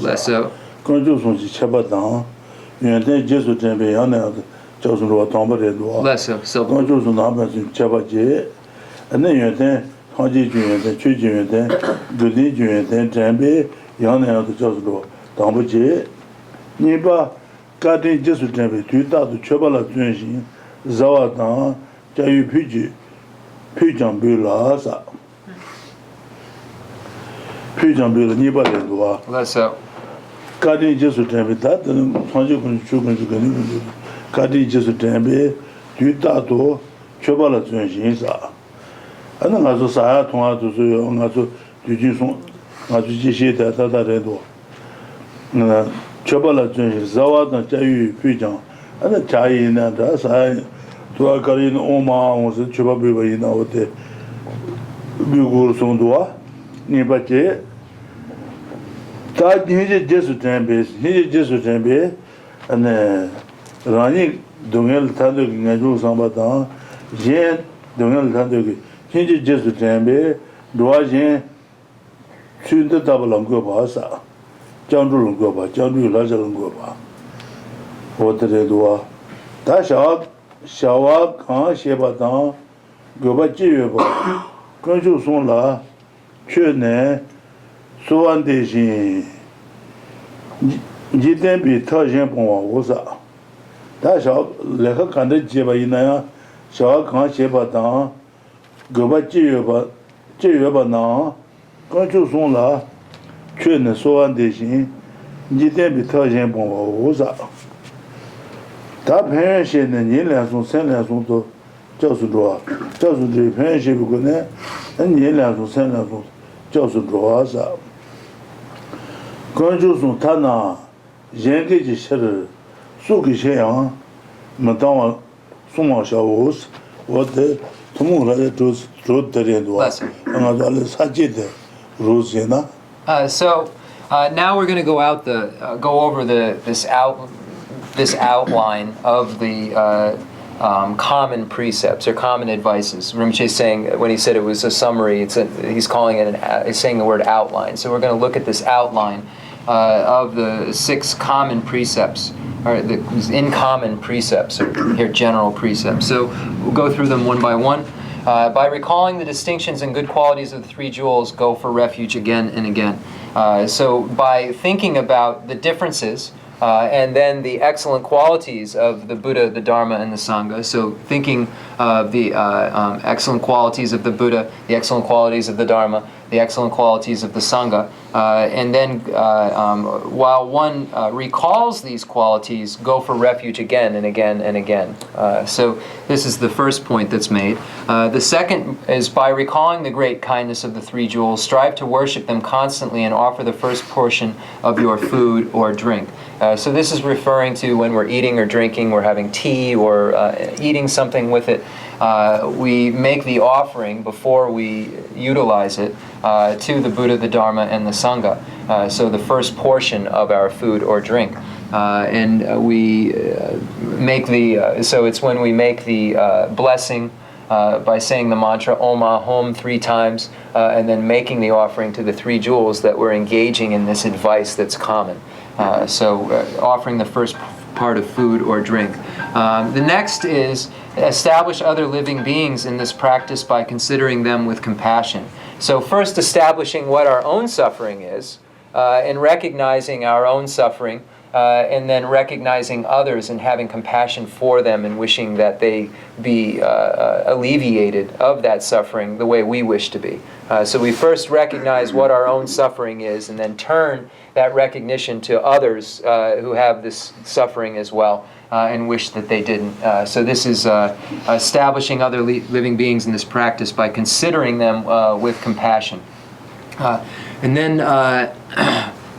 Less so. Less so. So. Kati Jesu Tempe, Tuitatu Chobala Tunshin, Zawatan, Jayu Piji, Pijan Bila Asa. Pijan Bila Nibalendua. Less so. Kati Jesu Tempe, that Sanjukun Chukun, Kati Jesu Tempe, Tuitatu Chobala Tunshin. And then I saw Saya Tonga to Suyo, and I saw Tujison, I saw Geshe Lharampa. Chobala Junji, Zawatan Jayu Pijan, and the Chai in that side to a Karin Oma was a Chobabu in our day. Bugur Sondua, Nibache. That he just tempe, he just tempe, and Rani Dungel Tanduk Naju Sambatan, Jen Dungel Tanduk, he just tempe, Duajen, Chunda Tabalango Basa. Jandu Goba, Jandu Lazaran Goba. What did they do? Tasha, Shawa, Khan, Shebatan, Goba Jiba, Conju Sonla, Chene, Soan Dejin, Jitembi, Tajan Poma, Tasha, Leka Kanda Jiba Inaya, Shawa Khan Shebatan, Goba Jiba Na, Conju Sonla. Chene Soan Dejin, Jitembi Tajan Poma, Ta Pension and Yilason, Senason to Josudroa, Josudri Pension Bugone, and Yilason, Senason, Josudroasa. Conjusun Tana, Jengi Sher, Suki Shean, Madama Suma Shavos, what the Tumula to Trotarian, and Adalis Hajid, Rosina. So now we're going to go over this outline of the common precepts or common advices. Rinpoche is saying, when he said it was a summary, he's calling it he's saying the word outline. So we're going to look at this outline of the 6 common precepts, or the in common precepts, or here general precepts. So we'll go through them one by one. By recalling the distinctions and good qualities of the 3 jewels, go for refuge again and again. So by thinking about the differences and then the excellent qualities of the Buddha, the Dharma, and the Sangha. So thinking of the excellent qualities of the Buddha, the excellent qualities of the Dharma, the excellent qualities of the Sangha. And then while one recalls these qualities, go for refuge again and again and again. So this is the first point that's made. The second is by recalling the great kindness of the three jewels, strive to worship them constantly and offer the first portion of your food or drink. So this is referring to when we're eating or drinking, we're having tea or eating something with it. We make the offering before we utilize it to the Buddha, the Dharma, and the Sangha. So the first portion of our food or drink. And we make the, so it's when we make the blessing by saying the mantra Om Ahom 3 times, and then making the offering to the three jewels that we're engaging in this advice that's common. So offering the first part of food or drink. The next is establish other living beings in this practice by considering them with compassion. So first establishing what our own suffering is, and recognizing our own suffering, and then recognizing others and having compassion for them and wishing that they be alleviated of that suffering the way we wish to be. So we first recognize what our own suffering is and then turn that recognition to others who have this suffering as well and wish that they didn't. So this is establishing other living beings in this practice by considering them with compassion. And then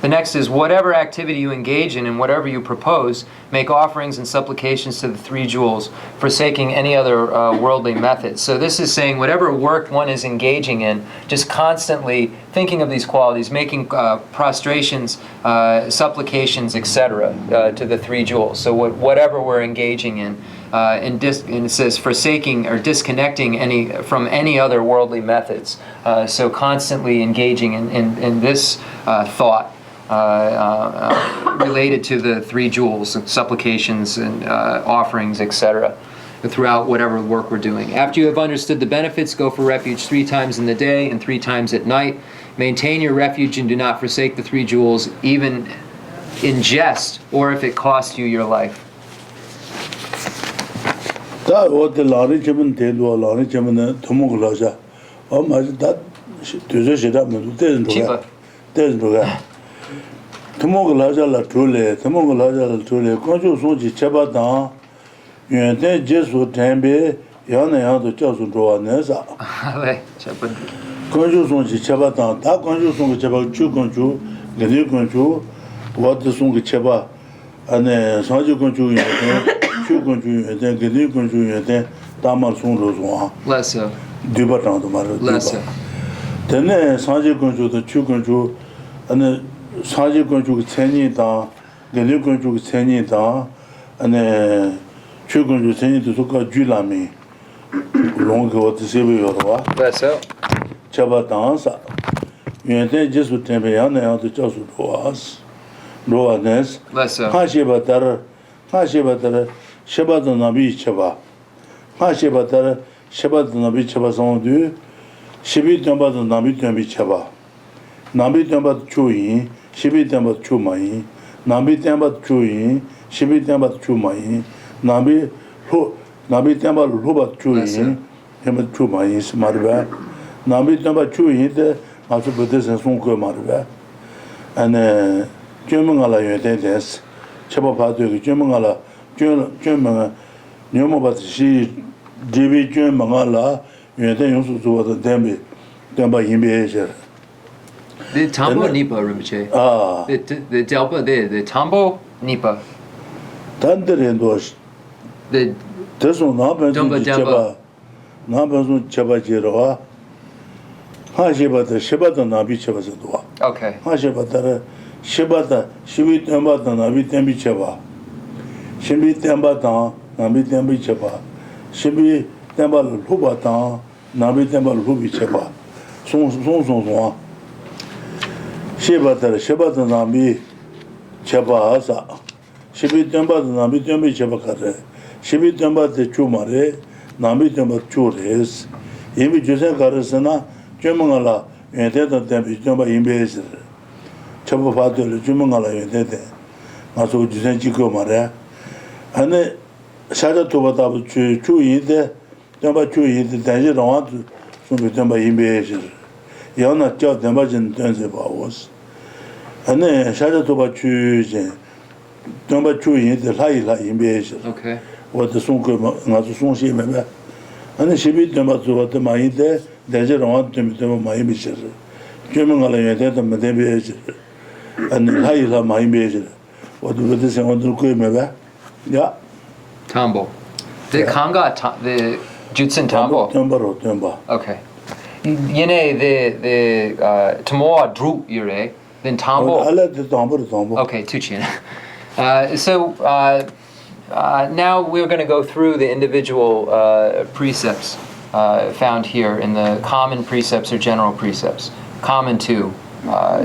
the next is whatever activity you engage in and whatever you propose, make offerings and supplications to the three jewels, forsaking any other worldly methods. So this is saying whatever work one is engaging in, just constantly thinking of these qualities, making prostrations, supplications, etc. To the three jewels. So whatever we're engaging in, and it says forsaking or disconnecting from any other worldly methods. So constantly engaging in this thought related to the three jewels, supplications and offerings, etc. throughout whatever work we're doing. After you have understood the benefits, go for refuge 3 times in the day and 3 times at night. Maintain your refuge and do not forsake the three jewels, even in jest or if it costs you your life. 사지 건축 천이다 근데 건축 천이다 안에 최근주 천이도 속가 줄라미 롱거 어디세요와 그래서 잡아당사原来 jesu tembe야네요 또 저수 도와스 로아네스 하시바다르 샤바도 나비 쳐봐 하시바다르 샤바도 나비 쳐봐 성도 12점바도 나비 tem비 쳐봐 나비 tem바 추이 12점바 추마이 나비 tem바 추이 12점바 추마이 나비 tem바 로바 추이 템바 추마이 스마르바 나비 tem바 추이데 아주 부드세 송거 마르바 안에 쩨멍알아 요데데스 쩨바바도 쩨멍알아 쩨멍아 녀모바시 디비 쩨멍알아 요데 용수조도 뎀비 뎀바 임베제 The Tambo Nipa Rinpoche. The Delpa, the Tambo Nipa. Tanderendos. The Teso Nabensu Cheba. Nabensu Cheba Jiroa. Hashibata Shibata Nabi Cheba Sedua. Okay. Hashibata Shibata Shibi Tembata Nabi Tembi Cheba. Shibi Tembata Nabi Tembi Cheba. Shibi Tembal Hubata Nabi Tembal Hubi Cheba. Son. Shibata Nabi Cheba Asa. Shibi Tembata Nabi Tembi Cheba Kare. Shibi Tembata Chumare, Nabi Temba Chures. Yemi Jose Karesana, Jumangala, Yenteta Tembi Temba Imbes. Chaba Fatul, Jumangala Yentete. Maso Jusen Chico Mare. And Shada Tobata Chu Yinte, Temba Chu Yinte, Tangier want to Temba Imbes. yana jiao denpa jin dense ba was. Ane shaja toba chu jen, denpa chu yin de lai la yin be shi. Okay. Wada song kwe nga su song shi me ba. Ane shibi denpa zuwa de ma yin de, denje rongwa denpa ma yin be shi. Jume nga la yin de ma den be shi. Ane lai la ma yin be shi. Wada wada sen wada kwe me ba. Ya. Tambo. The Kanga, the Jutsun Tambo. Temba. Okay. Yene the Tamoa Dru Yure, then Tambo. Ala de Tambo. Okay, Tuchin. So now we're going to go through the individual precepts found here in the common precepts or general precepts. Common too.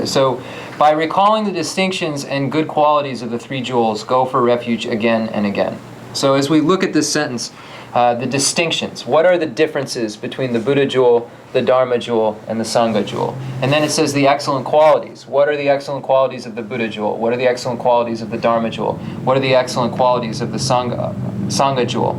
So by recalling the distinctions and good qualities of the three jewels, go for refuge again and again. So as we look at this sentence, the distinctions, what are the differences between the Buddha jewel, the Dharma jewel, and the Sangha jewel? And then it says the excellent qualities. What are the excellent qualities of the Buddha jewel? What are the excellent qualities of the Dharma jewel? What are the excellent qualities of the Sangha jewel?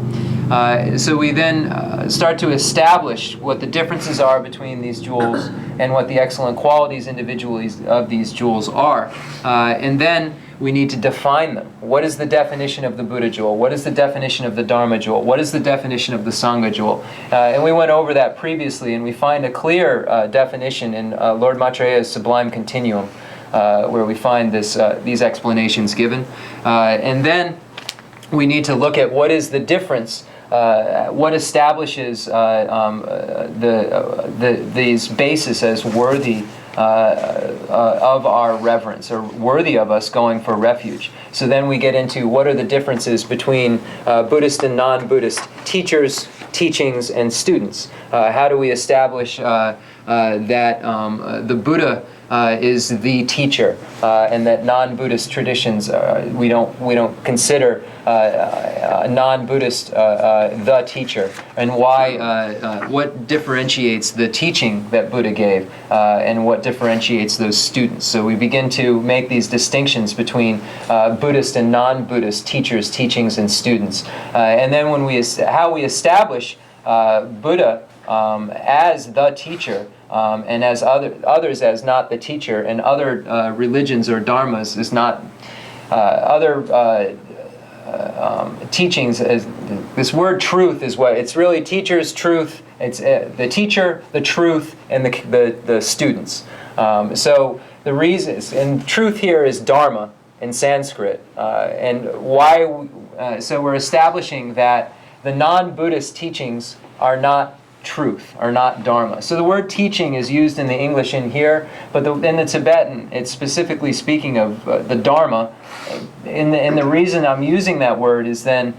So we then start to establish what the differences are between these jewels and what the excellent qualities individually of these jewels are. And then we need to define them. What is the definition of the Buddha jewel? What is the definition of the Dharma jewel? What is the definition of the Sangha jewel? And we went over that previously, and we find a clear definition in Lord Maitreya's Sublime Continuum, where we find these explanations given. And then we need to look at what is the difference, what establishes these bases as worthy of our reverence, or worthy of us going for refuge. So then we get into what are the differences between Buddhist and non-Buddhist teachers, teachings, and students. How do we establish that the Buddha is the teacher, and that non-Buddhist traditions we don't consider non-Buddhist the teacher, and why what differentiates the teaching that Buddha gave, and what differentiates those students. So we begin to make these distinctions between Buddhist and non-Buddhist teachers, teachings, and students, and then how we establish Buddha as the teacher, and as others as not the teacher, and other religions or dharmas is not other teachings. As this word truth is what it's really: teachers, truth. It's the teacher, the truth, and the students. So the reasons, and truth here is dharma in Sanskrit, and why. So we're establishing that the non-Buddhist teachings are not truth, are not dharma. So the word teaching is used in the English in here, but in the Tibetan, it's specifically speaking of the dharma. And the reason I'm using that word is then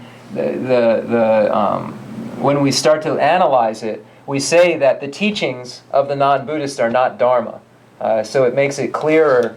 when we start to analyze it, we say that the teachings of the non-Buddhist are not dharma. So it makes it clearer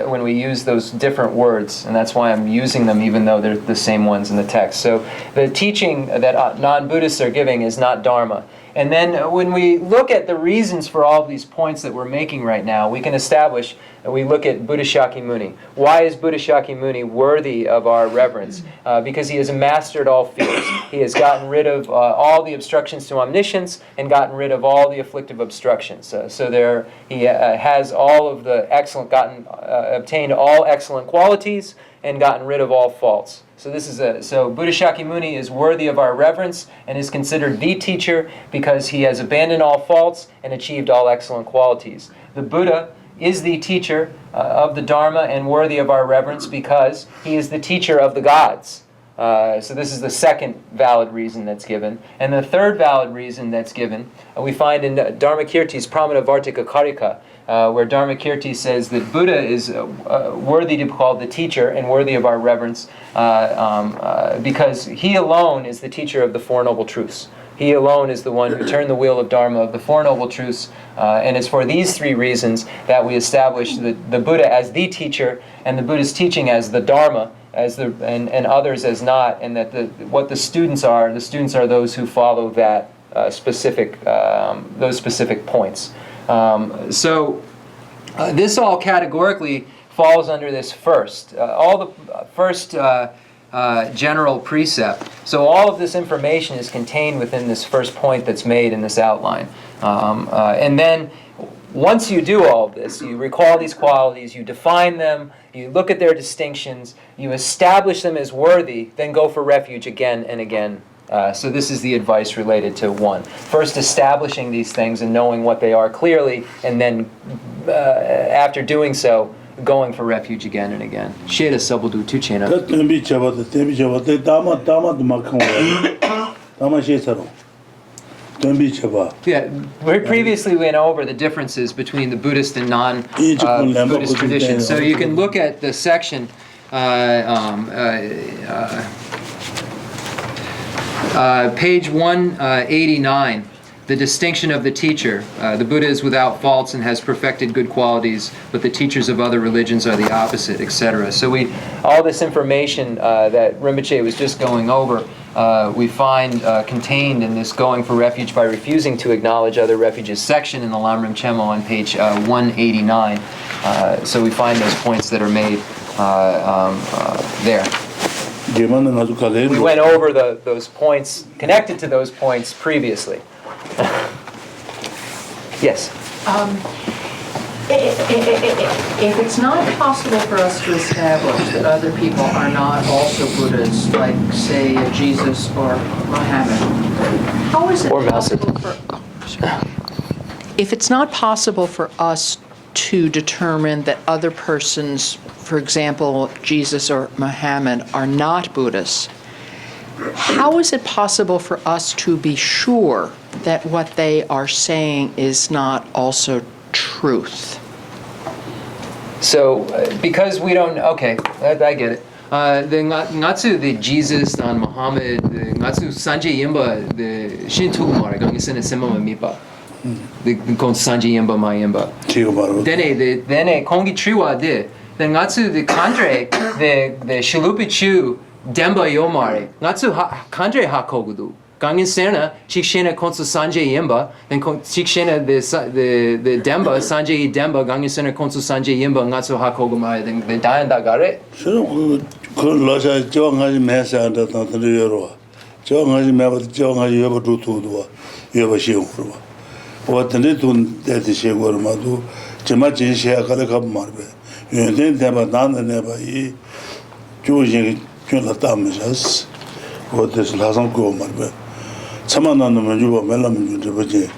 when we use those different words, and that's why I'm using them even though they're the same ones in the text. So the teaching that non-Buddhists are giving is not dharma. And then when we look at the reasons for all of these points that we're making right now, we can establish, we look at Buddha Shakyamuni. Why is Buddha Shakyamuni worthy of our reverence? Because he has mastered all fields. He has gotten rid of all the obstructions to omniscience and gotten rid of all the afflictive obstructions. So there he has all of the obtained all excellent qualities and gotten rid of all faults. So so Buddha Shakyamuni is worthy of our reverence and is considered the teacher because he has abandoned all faults and achieved all excellent qualities. The Buddha is the teacher of the Dharma and worthy of our reverence because he is the teacher of the gods. So this is the second valid reason that's given. And the third valid reason that's given, we find in Dharmakirti's Pramana Vartika Karika, where Dharmakirti says that Buddha is worthy to be called the teacher and worthy of our reverence because he alone is the teacher of the Four Noble Truths. He alone is the one who turned the wheel of Dharma of the Four Noble Truths, and it's for these three reasons that we establish the Buddha as the teacher and the Buddha's teaching as the Dharma, and others as not, and that what the students are those who follow that those specific points. So this all categorically falls under this first, all the first general precept. So all of this information is contained within this first point that's made in this outline. And then once you do all of this, you recall these qualities, you define them, you look at their distinctions, you establish them as worthy, then go for refuge again and again. So this is the advice related to 1. First, establishing these things and knowing what they are clearly, and then after doing so, going for refuge again and again. Sheda sabudu tu chena. Yeah, we previously went over the differences between the Buddhist and non-Buddhist traditions. So you can look at the section page 189, the distinction of the teacher. The Buddha is without faults and has perfected good qualities, but the teachers of other religions are the opposite, etc. So all this information that Rinpoche was just going over, we find contained in this Going for Refuge by Refusing to Acknowledge Other Refuges section in the Lamrim Chenmo on page 189. So we find those points that are made there. We went over those points, connected to those points previously. Yes? If it's not possible for us to establish that other people are not also Buddhists, like, say, Jesus or Muhammad, how is it possible if it's not possible for us to determine that other persons, for example, Jesus or Muhammad, are not Buddhists, how is it possible for us to be sure that what they are saying is not also truth? So, because we don't, okay, I get it. The Jesus and Muhammad, the Sanjay Yimba, the Shintu Mara, Gangi Sene Sema Mipa, the Sanjay Yimba Ma Yimba. Then Kongi Triwa de, then the Kandre, the Shilupi Chu, Demba Yomari, Kandre Hakogudu. Gangin Sena, Chikshena Konsu Sanjay Yimba, then Chikshena the Demba, Sanjay Demba, Gangin Sena Konsu Sanjay Yimba, Natsu Hakogumai, then the Dayan Dagare. Sure, Losa John Mesa and the Euro. John has never John has you ever do to you ever show. What the little that is Shagormadu, Jamachi Shakalaka Marbe. You think them a none never ye, Jewish Junatamisas, what is Lasan Go Marbe. Someone on the Majuba Melam Jubaji,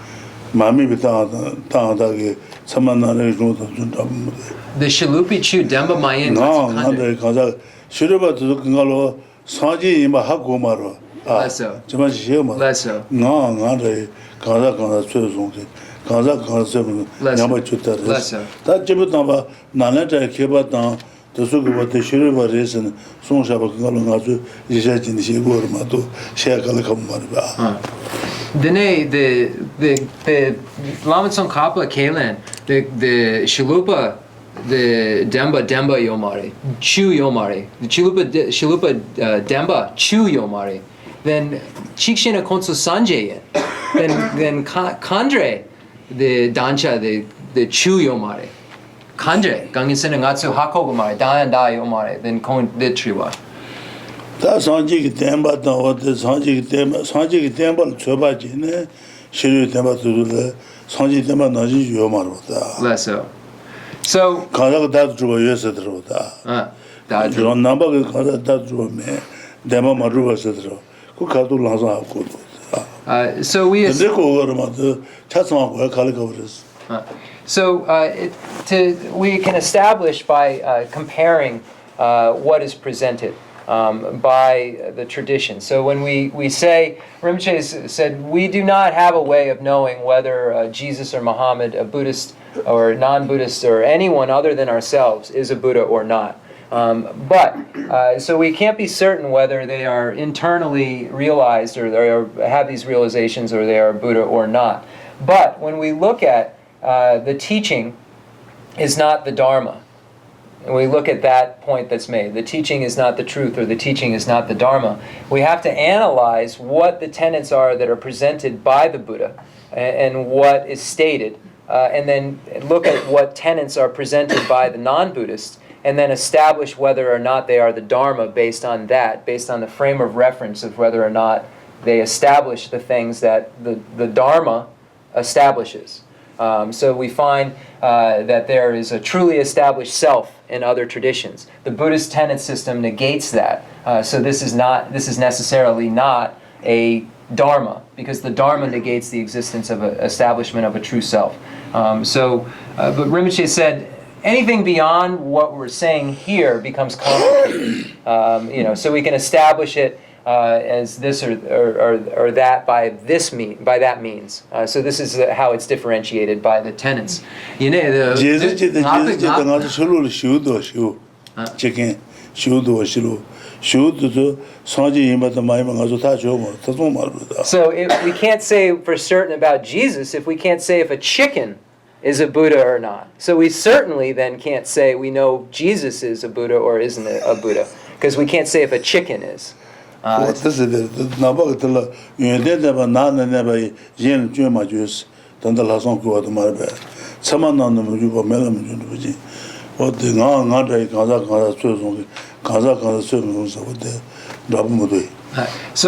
Mami without Tandagi, someone on the Shalupi Chu Demba Mayan. No, not the Kaza. Should have to look at Saji in Hakumaro. Lesso. Jamashi. Lesso. No, not the Kaza Kaza Kaza Yamachuta. Lesso. That Jibutamba, Naneta Kebatan, the Sukuba, the Shuriba reason, Son Shabakalanga, research in the Shigurmatu, Shakalakamarba. The Lamatson Kapla Kalan, the Shalupa, the Demba Yomari, Chu Yomari, the Shalupa Demba Chu Yomari, then Chikshena Konsu Sanjay, then Kandre, the Dancha, the Chu Yomari, Kandre, Gangin Senangatsu Hakogomari, Dayan Da Yomari, then Kon the Triwa. That's Sanjik Demba, what the Sanjik Demba, Chobajine, Shiru Demba to the Sanjik Demba Naji Yomar. Lesso. So, Kazak that drew a yes at that your number that drew me, Demo Maruba Cetro, who can't do Laza. So we we can establish by comparing what is presented by the tradition. So when we say, Rinpoche said, we do not have a way of knowing whether Jesus or Muhammad, a Buddhist or non-Buddhist or anyone other than ourselves is a Buddha or not. So we can't be certain whether they are internally realized or they have these realizations or they are Buddha or not. But when we look at the teaching is not the Dharma, and we look at that point that's made, the teaching is not the truth or the teaching is not the Dharma, we have to analyze what the tenets are that are presented by the Buddha and what is stated, and then look at what tenets are presented by the non-Buddhists, and then establish whether or not they are the Dharma based on that, based on the frame of reference of whether or not they establish the things that the Dharma establishes. So we find that there is a truly established self in other traditions. The Buddhist tenet system negates that. So this is necessarily not a dharma, because the dharma negates the existence of an establishment of a true self. But Rinpoche said, anything beyond what we're saying here becomes complicated. So we can establish it as this or that by that means. So this is how it's differentiated by the tenets. So we can't say for certain about Jesus if we can't say if a chicken is a Buddha or not. So we certainly then can't say we know Jesus is a Buddha or isn't a Buddha, because we can't say if a chicken is. So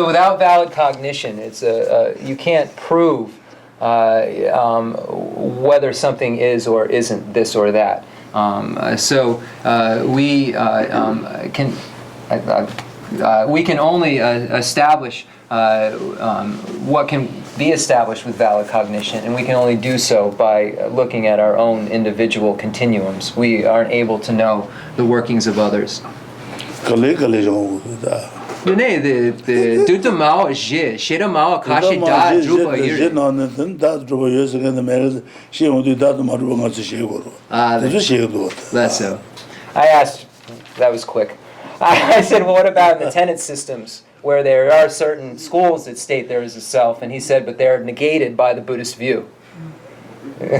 without valid cognition, you can't prove whether something is or isn't this or that. We can only establish what can be established with valid cognition, and we can only do so by looking at our own individual continuums. We aren't able to know the workings of others. That's so. I asked, that was quick. I said, well, what about the tenet systems where there are certain schools that state there is a self? And he said, but they're negated by the Buddhist view.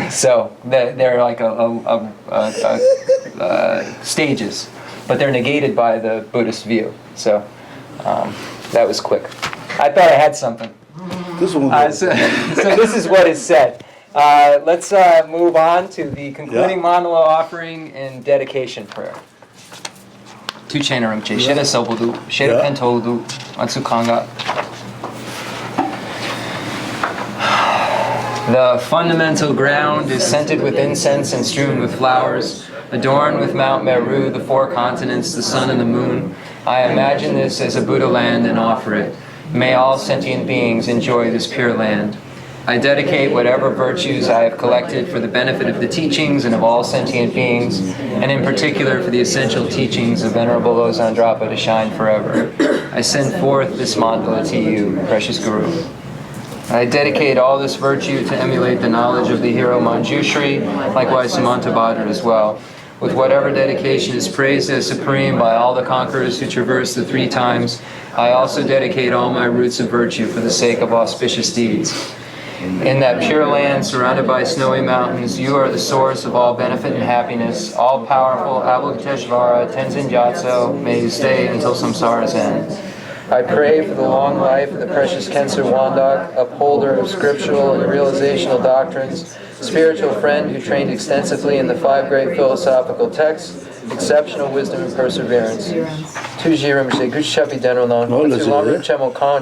So they're like stages, but they're negated by the Buddhist view. So that was quick. I thought I had something. So this is what is said. Let's move on to the concluding monologue offering and dedication prayer. Tu Chenmo Rinpoche, Sheda Sobodu, Sheda Pentodu, Matsukanga. The fundamental ground is scented with incense and strewn with flowers, adorned with Mount Meru, the four continents, the sun and the moon. I imagine this as a Buddha land and offer it. May all sentient beings enjoy this pure land. I dedicate whatever virtues I have collected for the benefit of the teachings and of all sentient beings, and in particular for the essential teachings of Venerable Losang Drapa to shine forever. I send forth this mandala to you, precious Guru. I dedicate all this virtue to emulate the knowledge of the hero Manjushri, likewise Samantabhadra as well. With whatever dedication is praised as supreme by all the conquerors who traverse the three times, I also dedicate all my roots of virtue for the sake of auspicious deeds. In that pure land surrounded by snowy mountains, you are the source of all benefit and happiness. All-powerful Avalokiteshvara Tenzin Gyatso, may you stay until samsara's end. I pray for the long life of the precious Khensur Wandak, upholder of scriptural and realizational doctrines, spiritual friend who trained extensively in the 5 great philosophical texts, exceptional wisdom and perseverance. Tu Rinpoche, Gush Chepi Denro Non, Lamrim Chenmo